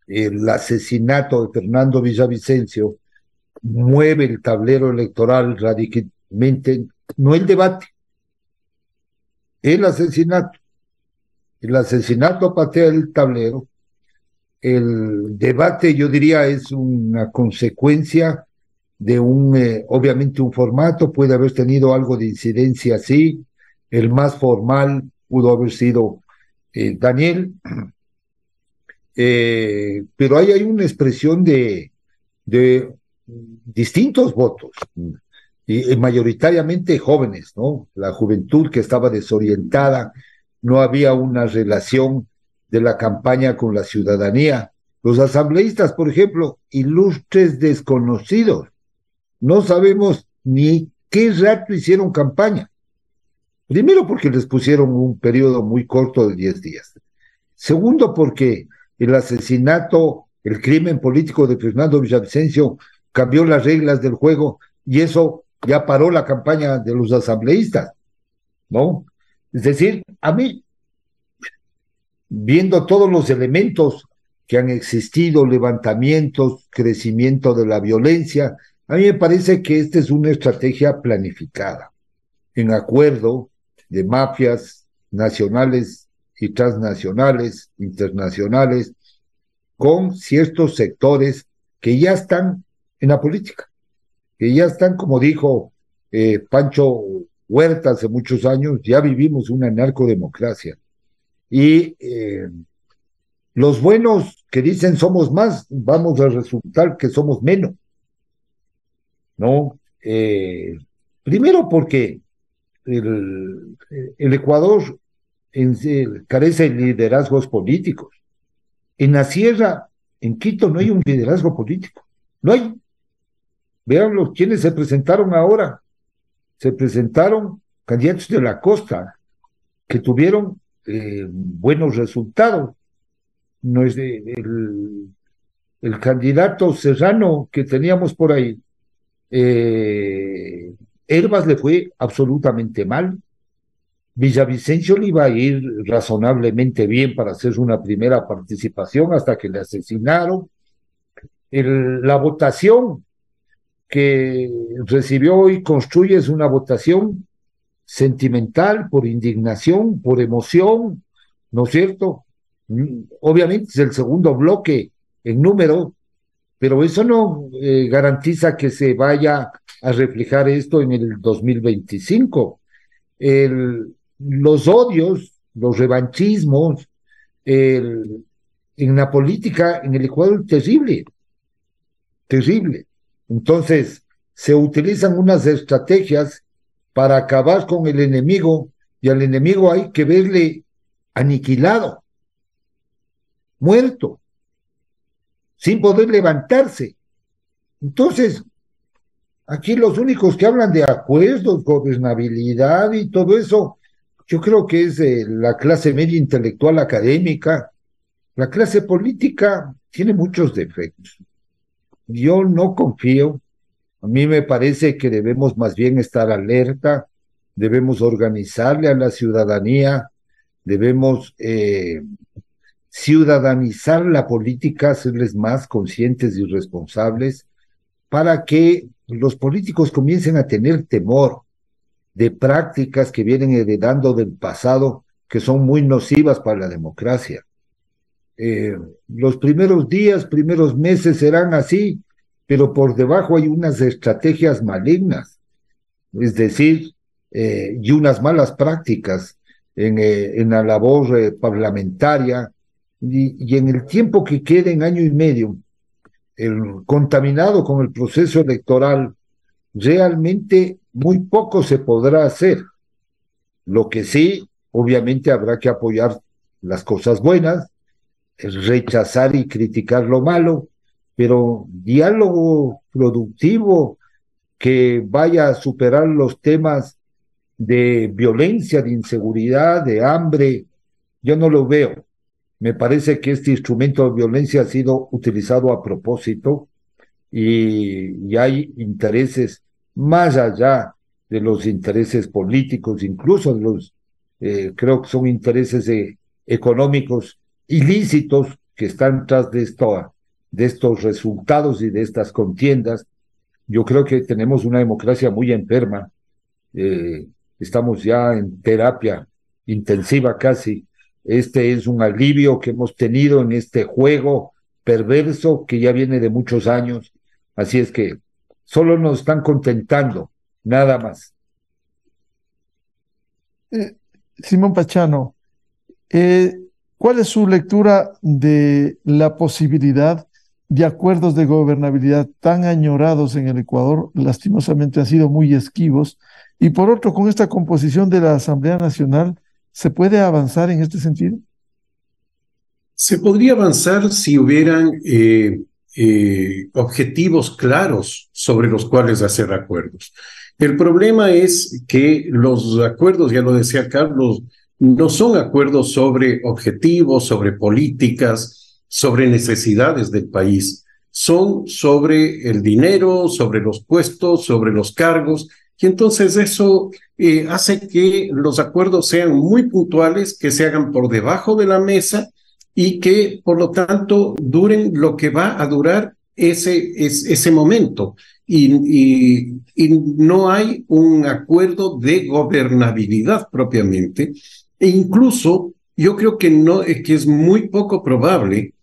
El asesinato de Fernando Villavicencio mueve el tablero electoral radicalmente, no el debate, el asesinato. El asesinato patea el tablero. El debate, yo diría, es una consecuencia de obviamente un formato, puede haber tenido algo de incidencia, sí. El más formal pudo haber sido Daniel, pero ahí hay una expresión de distintos votos, y mayoritariamente jóvenes, ¿no? La juventud que estaba desorientada, no había una relación de la campaña con la ciudadanía. Los asambleístas, por ejemplo, ilustres desconocidos, no sabemos ni qué rato hicieron campaña. Primero porque les pusieron un periodo muy corto de 10 días. Segundo porque el asesinato, el crimen político de Fernando Villavicencio cambió las reglas del juego y eso ya paró la campaña de los asambleístas, ¿no? Es decir, a mí, viendo todos los elementos que han existido, levantamientos, crecimiento de la violencia, a mí me parece que esta es una estrategia planificada, en acuerdo de mafias nacionales y transnacionales, internacionales, con ciertos sectores que ya están en la política, que ya están, como dijo Pancho Huerta hace muchos años, ya vivimos una narcodemocracia. Y los buenos que dicen somos más, vamos a resultar que somos menos, ¿no? Primero porque el Ecuador carece de liderazgos políticos. En la sierra, en Quito, no hay un liderazgo político. No hay. Vean quienes se presentaron ahora. Se presentaron candidatos de la costa que tuvieron buenos resultados. No es el candidato Serrano que teníamos por ahí. Hervas le fue absolutamente mal. Villavicencio le iba a ir razonablemente bien para hacer una primera participación hasta que le asesinaron. La votación que recibió hoy Construye es una votación sentimental, por indignación, por emoción, ¿no es cierto? Obviamente es el segundo bloque en número, pero eso no garantiza que se vaya a reflejar esto en el 2025. Los odios, los revanchismos, en la política en el Ecuador, terrible, terrible. Entonces, se utilizan unas estrategias para acabar con el enemigo, y al enemigo hay que verle aniquilado, muerto, sin poder levantarse. Entonces, aquí los únicos que hablan de acuerdos, gobernabilidad y todo eso, yo creo que es la clase media intelectual académica. La clase política tiene muchos defectos. Yo no confío. A mí me parece que debemos más bien estar alerta, debemos organizarle a la ciudadanía, debemos ciudadanizar la política, hacerles más conscientes y responsables, para que los políticos comiencen a tener temor de prácticas que vienen heredando del pasado, que son muy nocivas para la democracia. Los primeros días, primeros meses serán así, pero por debajo hay unas estrategias malignas, es decir, y unas malas prácticas en la labor parlamentaria, y en el tiempo que queda, en año y medio, contaminado con el proceso electoral, realmente muy poco se podrá hacer. Lo que sí, obviamente habrá que apoyar las cosas buenas, rechazar y criticar lo malo, pero diálogo productivo que vaya a superar los temas de violencia, de inseguridad, de hambre, yo no lo veo. Me parece que este instrumento de violencia ha sido utilizado a propósito y hay intereses más allá de los intereses políticos, incluso de los, creo que son intereses económicos ilícitos que están tras de estos resultados y de estas contiendas. Yo creo que tenemos una democracia muy enferma. Estamos ya en terapia intensiva casi. Este es un alivio que hemos tenido en este juego perverso que ya viene de muchos años. Así es que solo nos están contentando, nada más. Simón Pachano, ¿cuál es su lectura de la posibilidad de acuerdos de gobernabilidad tan añorados en el Ecuador? Lastimosamente han sido muy esquivos. Y por otro, con esta composición de la Asamblea Nacional, ¿se puede avanzar en este sentido? Se podría avanzar si hubieran objetivos claros sobre los cuales hacer acuerdos. El problema es que los acuerdos, ya lo decía Carlos, no son acuerdos sobre objetivos, sobre políticas, sobre necesidades del país. Son sobre el dinero, sobre los puestos, sobre los cargos. Y entonces eso hace que los acuerdos sean muy puntuales, que se hagan por debajo de la mesa y que, por lo tanto, duren lo que va a durar ese momento. Y no hay un acuerdo de gobernabilidad propiamente. E incluso yo creo que es muy poco probable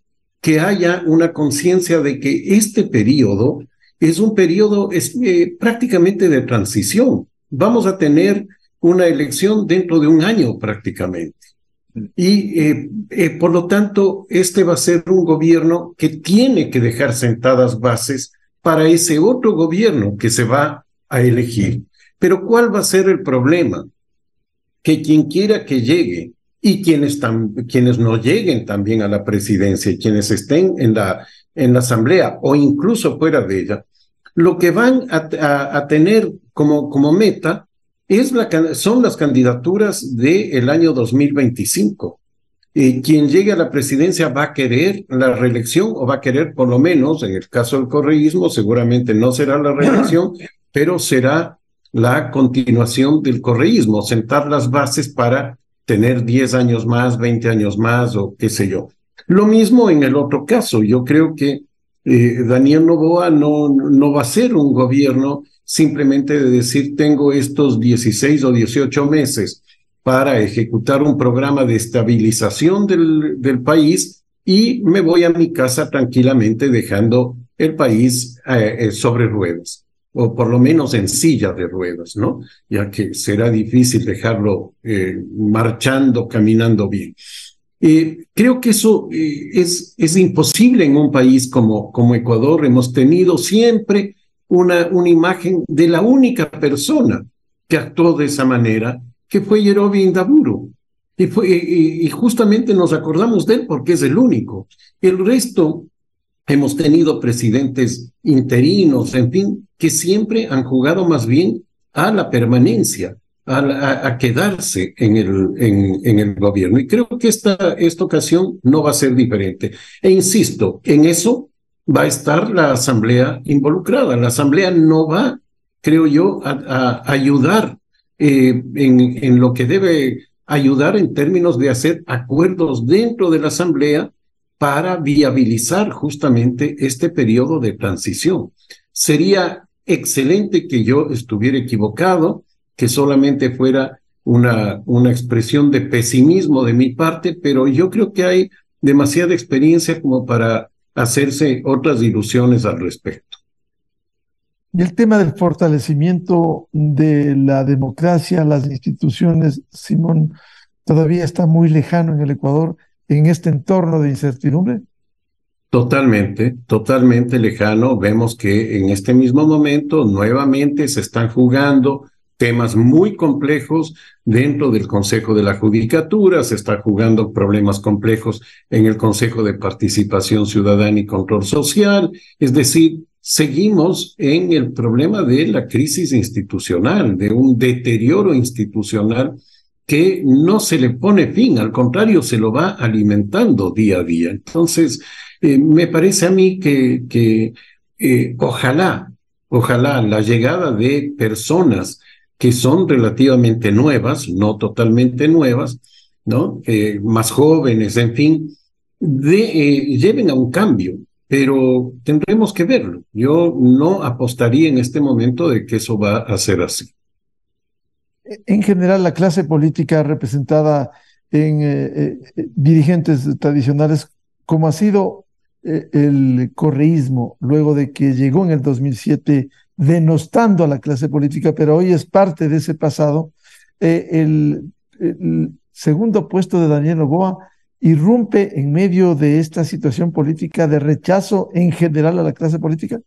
que haya una conciencia de que este periodo es un periodo prácticamente de transición. Vamos a tener una elección dentro de un año prácticamente. Y por lo tanto, este va a ser un gobierno que tiene que dejar sentadas bases para ese otro gobierno que se va a elegir. Pero ¿cuál va a ser el problema? Que quien quiera que llegue y quienes no lleguen también a la presidencia y quienes estén en la asamblea o incluso fuera de ella, lo que van a tener como meta son las candidaturas del año 2025. Quien llegue a la presidencia va a querer la reelección o va a querer, por lo menos, en el caso del correísmo, seguramente no será la reelección, pero será la continuación del correísmo, sentar las bases para tener 10 años más, 20 años más o qué sé yo. Lo mismo en el otro caso. Yo creo que Daniel Noboa no va a ser un gobierno simplemente de decir tengo estos 16 o 18 meses para ejecutar un programa de estabilización del país y me voy a mi casa tranquilamente dejando el país sobre ruedas, o por lo menos en silla de ruedas, ¿no? Ya que será difícil dejarlo marchando, caminando bien. Creo que eso es imposible en un país como Ecuador. Hemos tenido siempre una imagen de la única persona que actuó de esa manera, que fue Yerobi Indaburu. Y justamente nos acordamos de él porque es el único. El resto, hemos tenido presidentes interinos, en fin, que siempre han jugado más bien a la permanencia, a quedarse en el gobierno. Y creo que esta ocasión no va a ser diferente. E insisto, en eso va a estar la Asamblea involucrada. La Asamblea no va, creo yo, a ayudar en lo que debe ayudar en términos de hacer acuerdos dentro de la Asamblea para viabilizar justamente este periodo de transición. Sería excelente que yo estuviera equivocado, que solamente fuera una expresión de pesimismo de mi parte, pero yo creo que hay demasiada experiencia como para hacerse otras ilusiones al respecto. Y el tema del fortalecimiento de la democracia, las instituciones, Simón, todavía está muy lejano en el Ecuador, en este entorno de incertidumbre. Totalmente, totalmente lejano. Vemos que en este mismo momento nuevamente se están jugando temas muy complejos dentro del Consejo de la Judicatura, se están jugando problemas complejos en el Consejo de Participación Ciudadana y Control Social. Es decir, seguimos en el problema de la crisis institucional, de un deterioro institucional que no se le pone fin, al contrario, se lo va alimentando día a día. Entonces, me parece a mí que ojalá la llegada de personas que son relativamente nuevas, no totalmente nuevas, ¿no? Más jóvenes, en fin, lleven a un cambio, pero tendremos que verlo. Yo no apostaría en este momento de que eso va a ser así. En general, la clase política representada en dirigentes tradicionales, como ha sido el correísmo, luego de que llegó en el 2007 denostando a la clase política, pero hoy es parte de ese pasado, el segundo puesto de Daniel Noboa irrumpe en medio de esta situación política de rechazo en general a la clase política.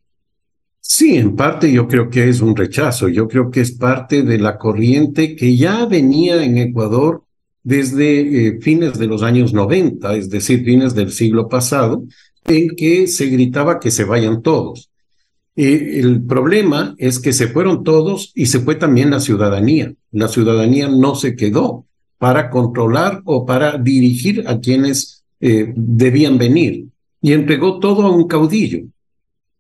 Sí, en parte yo creo que es un rechazo, yo creo que es parte de la corriente que ya venía en Ecuador desde fines de los años 90, es decir, fines del siglo pasado, en que se gritaba que se vayan todos. El problema es que se fueron todos y se fue también la ciudadanía. La ciudadanía no se quedó para controlar o para dirigir a quienes debían venir y entregó todo a un caudillo.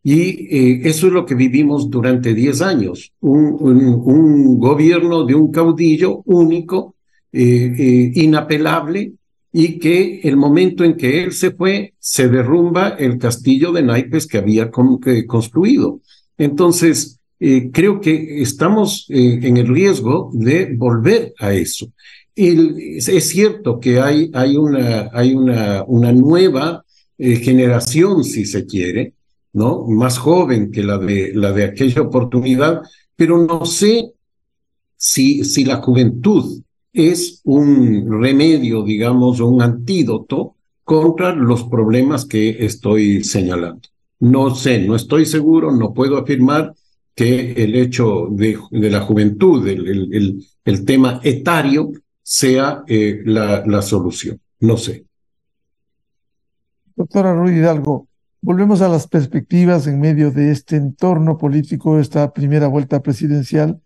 Y eso es lo que vivimos durante 10 años, un gobierno de un caudillo único, inapelable, y que el momento en que él se fue, se derrumba el castillo de naipes que había construido. Entonces, creo que estamos en el riesgo de volver a eso. Es cierto que hay una nueva generación, si se quiere, ¿no? Más joven que la de aquella oportunidad, pero no sé si la juventud es un remedio, digamos, un antídoto contra los problemas que estoy señalando. No sé, no estoy seguro, no puedo afirmar que el hecho de la juventud, el tema etario, sea la solución. No sé. Doctora Ruy Hidalgo, volvemos a las perspectivas en medio de este entorno político, esta primera vuelta presidencial.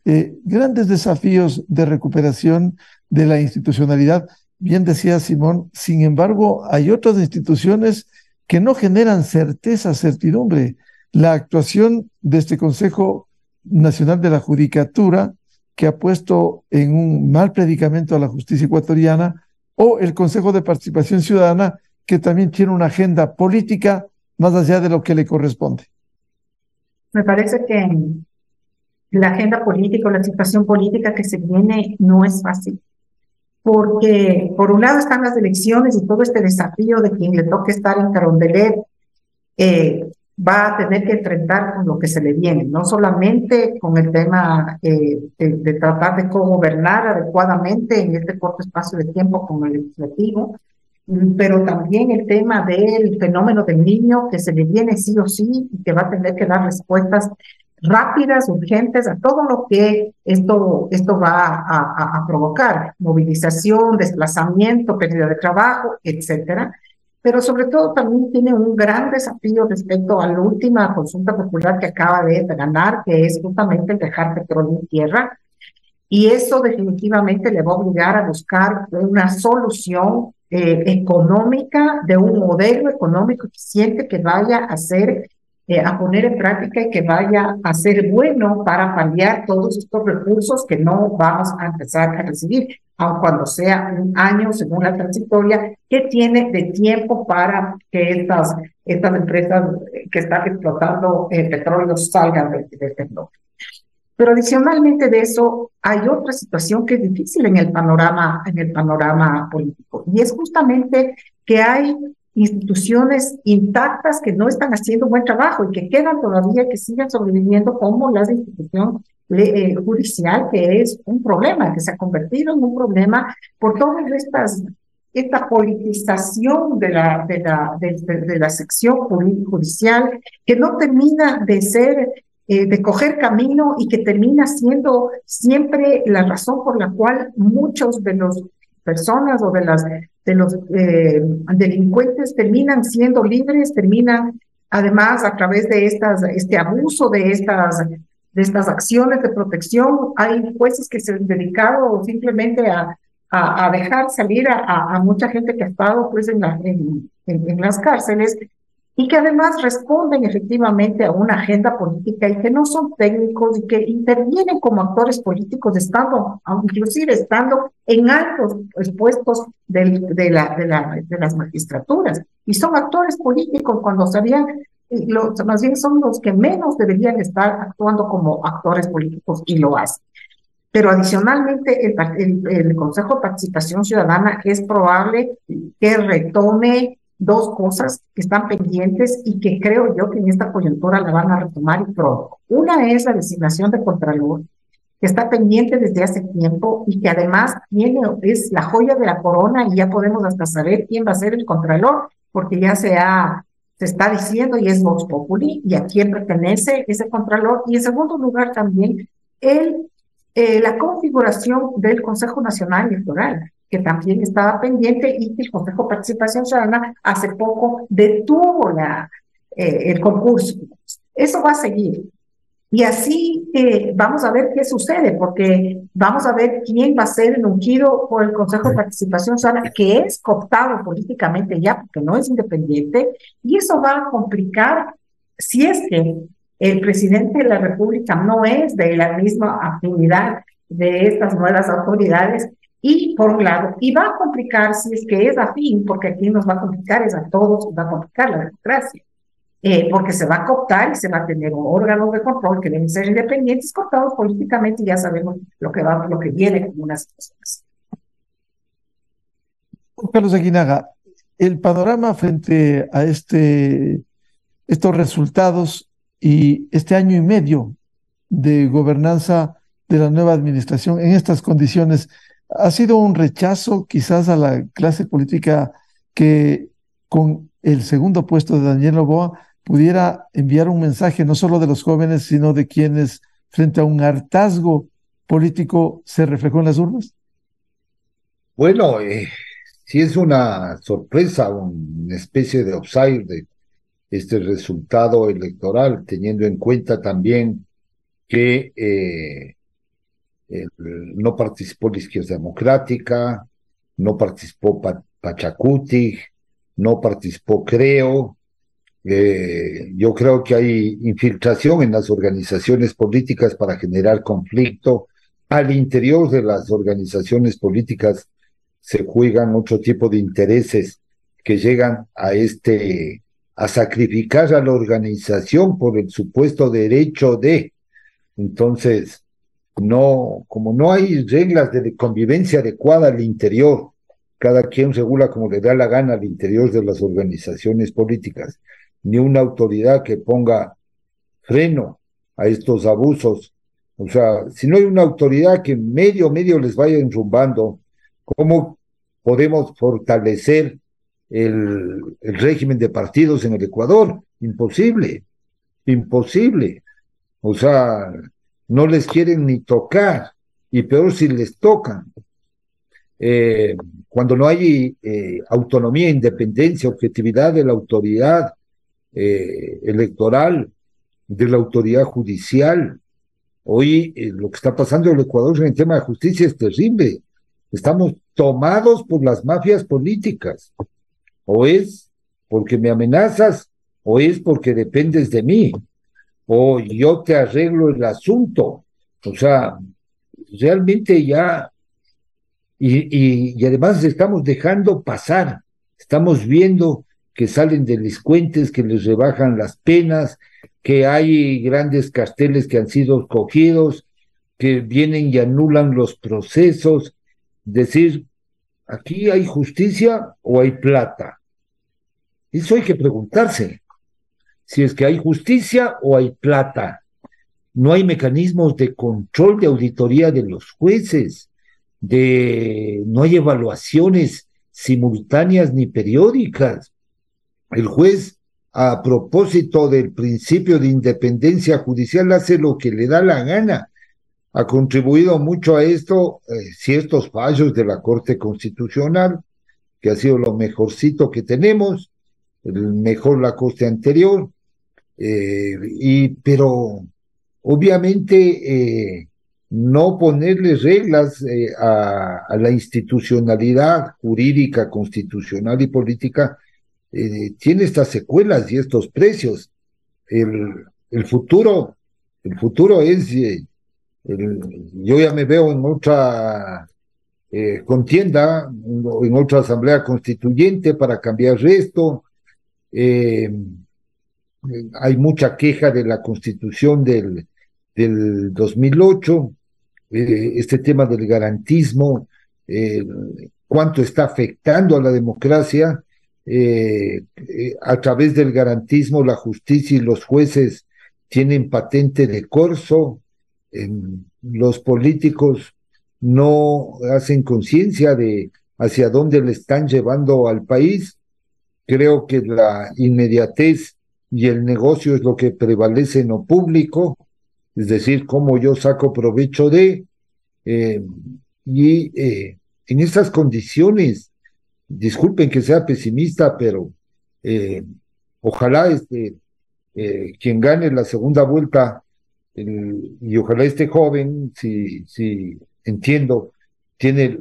Grandes desafíos de recuperación de la institucionalidad. Bien decía Simón, sin embargo, hay otras instituciones que no generan certeza, certidumbre. La actuación de este Consejo Nacional de la Judicatura, que ha puesto en un mal predicamento a la justicia ecuatoriana, o el Consejo de Participación Ciudadana, que también tiene una agenda política más allá de lo que le corresponde. Me parece que la agenda política o la situación política que se viene no es fácil, porque por un lado están las elecciones y todo este desafío de quien le toque estar en Carondelet va a tener que enfrentar con lo que se le viene, no solamente con el tema de tratar de cogobernar adecuadamente en este corto espacio de tiempo con el legislativo, pero también el tema del fenómeno del niño que se le viene sí o sí y que va a tener que dar respuestas rápidas, urgentes a todo lo que esto va a provocar, movilización, desplazamiento, pérdida de trabajo, etcétera. Pero sobre todo también tiene un gran desafío respecto a la última consulta popular que acaba de ganar, que es justamente el dejar petróleo en tierra. Y eso definitivamente le va a obligar a buscar una solución económica, de un modelo económico eficiente que vaya a poner en práctica y que vaya a ser bueno para paliar todos estos recursos que no vamos a empezar a recibir, aun cuando sea un año según la transitoria que tiene de tiempo para que estas empresas que están explotando petróleo salgan de este bloque. Pero adicionalmente de eso, hay otra situación que es difícil en el panorama político, y es justamente que hay instituciones intactas que no están haciendo buen trabajo y que quedan todavía, que siguen sobreviviendo, como la institución judicial, que es un problema, que se ha convertido en un problema por todas estas esta politización de la sección judicial que no termina de ser, de coger camino y que termina siendo siempre la razón por la cual muchos de los personas o de los delincuentes terminan siendo libres, terminan además a través de este abuso de estas acciones de protección. Hay jueces que se han dedicado simplemente a dejar salir a mucha gente que ha estado pues en las cárceles y que además responden efectivamente a una agenda política y que no son técnicos y que intervienen como actores políticos inclusive estando en altos puestos de las magistraturas. Y son actores políticos cuando sabían, más bien son los que menos deberían estar actuando como actores políticos y lo hacen. Pero adicionalmente el Consejo de Participación Ciudadana es probable que retome dos cosas que están pendientes y que creo yo que en esta coyuntura la van a retomar y pronto. Una es la designación de Contralor, que está pendiente desde hace tiempo y que además es la joya de la corona y ya podemos hasta saber quién va a ser el Contralor, porque ya se está diciendo y es Vox Populi y a quién pertenece ese Contralor. Y en segundo lugar también la configuración del Consejo Nacional Electoral, que también estaba pendiente y que el Consejo de Participación Ciudadana hace poco detuvo el concurso. Eso va a seguir. Y así vamos a ver qué sucede, porque vamos a ver quién va a ser el ungido por el Consejo de Participación Ciudadana, que es cooptado políticamente ya, porque no es independiente, y eso va a complicar si es que el presidente de la República no es de la misma afinidad de estas nuevas autoridades, y por un lado, y va a complicar si es que es afín, porque aquí nos va a complicar, es a todos, va a complicar la democracia, porque se va a cooptar y se va a tener órganos de control que deben ser independientes, cooptados políticamente, y ya sabemos lo que viene como una situación así. Carlos Aguinaga, el panorama frente a estos resultados y este año y medio de gobernanza de la nueva administración en estas condiciones, ¿ha sido un rechazo quizás a la clase política que con el segundo puesto de Daniel Noboa pudiera enviar un mensaje no solo de los jóvenes, sino de quienes frente a un hartazgo político se reflejó en las urnas? Bueno, sí es una sorpresa, una especie de outsider de este resultado electoral, teniendo en cuenta también que no participó la Izquierda Democrática, no participó Pachacuti, no participó Creo. Yo creo que hay infiltración en las organizaciones políticas para generar conflicto. Al interior de las organizaciones políticas se juegan otro tipo de intereses que llegan a sacrificar a la organización por el supuesto derecho de. Entonces, como no hay reglas de convivencia adecuada al interior, cada quien regula como le da la gana al interior de las organizaciones políticas, ni una autoridad que ponga freno a estos abusos. O sea, si no hay una autoridad que medio les vaya enrumbando, ¿cómo podemos fortalecer el régimen de partidos en el Ecuador? Imposible. O sea, no les quieren ni tocar, y peor si les tocan. Cuando no hay autonomía, independencia, objetividad de la autoridad electoral, de la autoridad judicial. Hoy lo que está pasando en el Ecuador en el tema de justicia es terrible. Estamos tomados por las mafias políticas. O es porque me amenazas, o es porque dependes de mí, o yo te arreglo el asunto. O sea, realmente ya, y además estamos dejando pasar, estamos viendo que salen delincuentes, que les rebajan las penas, que hay grandes carteles que han sido cogidos, que vienen y anulan los procesos. Decir, ¿aquí hay justicia o hay plata? Eso hay que preguntarse, si es que hay justicia o hay plata. No hay mecanismos de control, de auditoría de los jueces, no hay evaluaciones simultáneas ni periódicas. El juez, a propósito del principio de independencia judicial, hace lo que le da la gana. Ha contribuido mucho a esto ciertos fallos de la Corte Constitucional, que ha sido lo mejorcito que tenemos, mejor la Corte anterior, pero obviamente no ponerle reglas a la institucionalidad jurídica, constitucional y política tiene estas secuelas y estos precios. El futuro es, yo ya me veo en otra contienda, en otra asamblea constituyente para cambiar esto. Hay mucha queja de la constitución del 2008, este tema del garantismo, cuánto está afectando a la democracia. A través del garantismo, la justicia y los jueces tienen patente de corso. Los políticos no hacen conciencia de hacia dónde le están llevando al país. Creo que la inmediatez y el negocio es lo que prevalece en lo público, es decir, cómo yo saco provecho de, en estas condiciones, disculpen que sea pesimista, pero ojalá quien gane la segunda vuelta, y ojalá este joven, si entiendo, tiene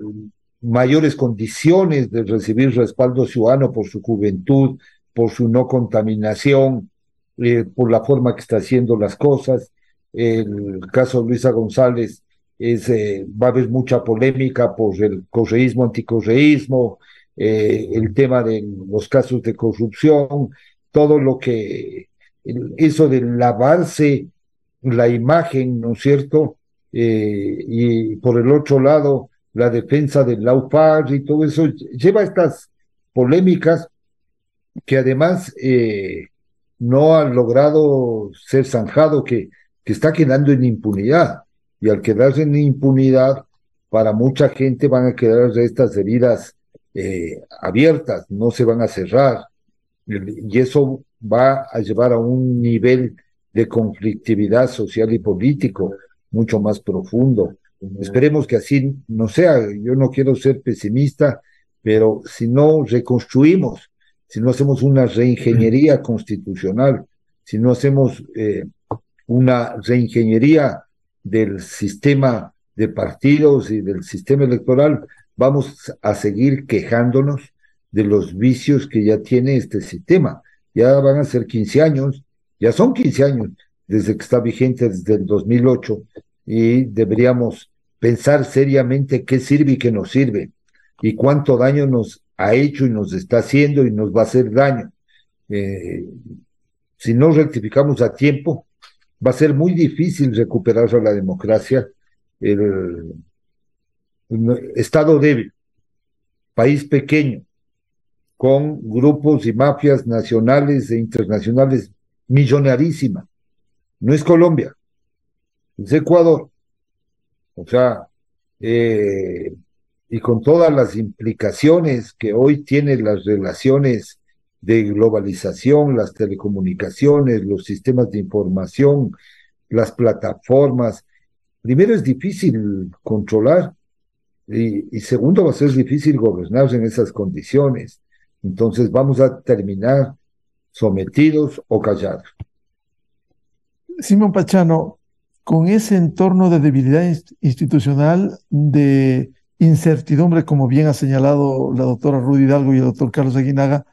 mayores condiciones de recibir respaldo ciudadano por su juventud, por su no contaminación, por la forma que está haciendo las cosas. El caso de Luisa González va a haber mucha polémica por el correísmo, anticorreísmo, el tema de los casos de corrupción, todo lo que, eso de lavarse la imagen, ¿no es cierto? Y por el otro lado, la defensa del Laupar y todo eso, lleva a estas polémicas que además no han logrado ser zanjado, que está quedando en impunidad, y al quedarse en impunidad, para mucha gente van a quedar estas heridas abiertas, no se van a cerrar, y eso va a llevar a un nivel de conflictividad social y político mucho más profundo. Esperemos que así no sea. Yo no quiero ser pesimista, pero si no reconstruimos, si no hacemos una reingeniería constitucional, si no hacemos una reingeniería del sistema de partidos y del sistema electoral, vamos a seguir quejándonos de los vicios que ya tiene este sistema. Ya van a ser 15 años, ya son 15 años desde que está vigente, desde el 2008, y deberíamos pensar seriamente qué sirve y qué no sirve, y cuánto daño nos ha hecho y nos está haciendo y nos va a hacer daño. Si no rectificamos a tiempo, va a ser muy difícil recuperar a la democracia. El Estado débil, país pequeño, con grupos y mafias nacionales e internacionales millonarísima. No es Colombia, es Ecuador. O sea, y con todas las implicaciones que hoy tienen las relaciones de globalización, las telecomunicaciones, los sistemas de información, las plataformas, primero es difícil controlar y segundo va a ser difícil gobernar en esas condiciones. Entonces vamos a terminar sometidos o callados. Simón Pachano, con ese entorno de debilidad institucional, de incertidumbre, como bien ha señalado la doctora Ruth Hidalgo y el doctor Carlos Aguinaga,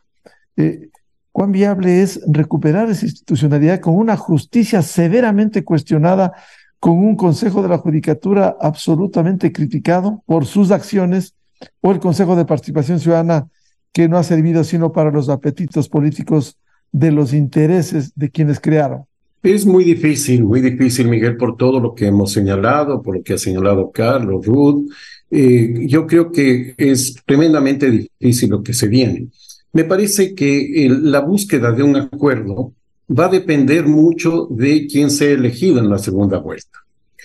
¿cuán viable es recuperar esa institucionalidad con una justicia severamente cuestionada, con un Consejo de la Judicatura absolutamente criticado por sus acciones, o el Consejo de Participación Ciudadana que no ha servido sino para los apetitos políticos de los intereses de quienes crearon? Es muy difícil, Miguel, por todo lo que hemos señalado, por lo que ha señalado Carlos, Ruth. Yo creo que es tremendamente difícil lo que se viene. Me parece que la búsqueda de un acuerdo va a depender mucho de quién sea elegido en la segunda vuelta.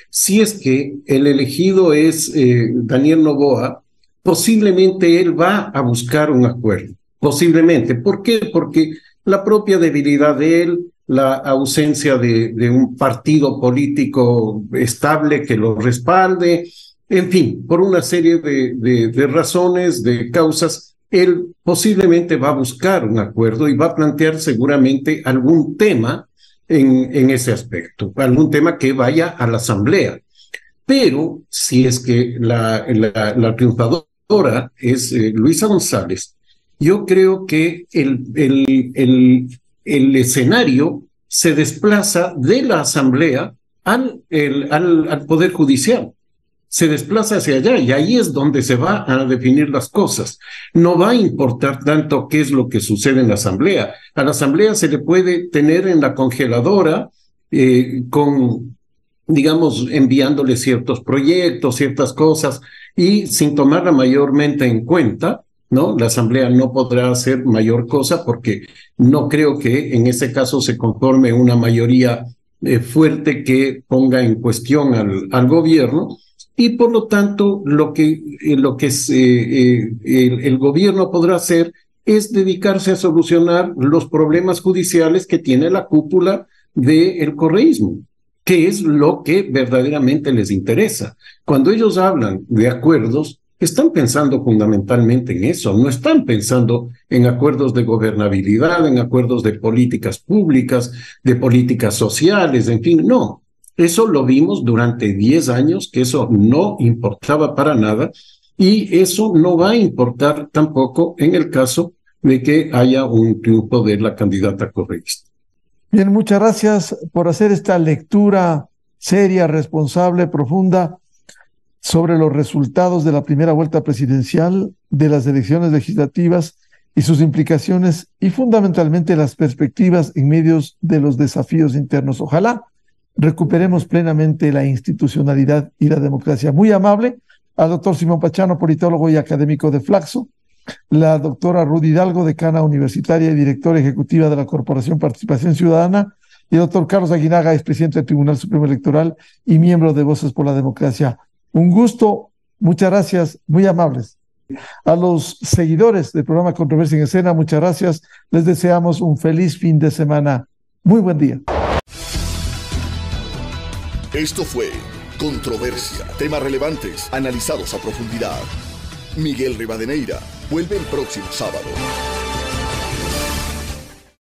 Si es que el elegido es Daniel Noboa, posiblemente él va a buscar un acuerdo. Posiblemente. ¿Por qué? Porque la propia debilidad de él, la ausencia de un partido político estable que lo respalde, en fin, por una serie de razones, de causas, él posiblemente va a buscar un acuerdo y va a plantear seguramente algún tema en ese aspecto, algún tema que vaya a la Asamblea. Pero si es que la triunfadora es Luisa González, yo creo que el escenario se desplaza de la Asamblea al Poder Judicial. Se desplaza hacia allá y ahí es donde se va a definir las cosas. No va a importar tanto qué es lo que sucede en la Asamblea. A la Asamblea se le puede tener en la congeladora digamos, enviándole ciertos proyectos, ciertas cosas, y sin tomarla mayormente en cuenta, ¿no? La Asamblea no podrá hacer mayor cosa porque no creo que en ese caso se conforme una mayoría fuerte que ponga en cuestión al gobierno, y por lo tanto lo que el gobierno podrá hacer es dedicarse a solucionar los problemas judiciales que tiene la cúpula del correísmo, que es lo que verdaderamente les interesa. Cuando ellos hablan de acuerdos, están pensando fundamentalmente en eso, no están pensando en acuerdos de gobernabilidad, en acuerdos de políticas públicas, de políticas sociales, en fin, no. Eso lo vimos durante 10 años, que eso no importaba para nada, y eso no va a importar tampoco en el caso de que haya un triunfo de la candidata correísta. Bien, muchas gracias por hacer esta lectura seria, responsable, profunda sobre los resultados de la primera vuelta presidencial, de las elecciones legislativas y sus implicaciones, y fundamentalmente las perspectivas en medio de los desafíos internos. Ojalá recuperemos plenamente la institucionalidad y la democracia. Muy amable al doctor Simón Pachano, politólogo y académico de Flaxo, la doctora Ruth Hidalgo, decana universitaria y directora ejecutiva de la Corporación Participación Ciudadana, y el doctor Carlos Aguinaga, expresidente del Tribunal Supremo Electoral y miembro de Voces por la Democracia. Un gusto, muchas gracias, muy amables. A los seguidores del programa Controversia en Escena, muchas gracias. Les deseamos un feliz fin de semana. Muy buen día. Esto fue Controversia, temas relevantes, analizados a profundidad. Miguel Rivadeneira vuelve el próximo sábado.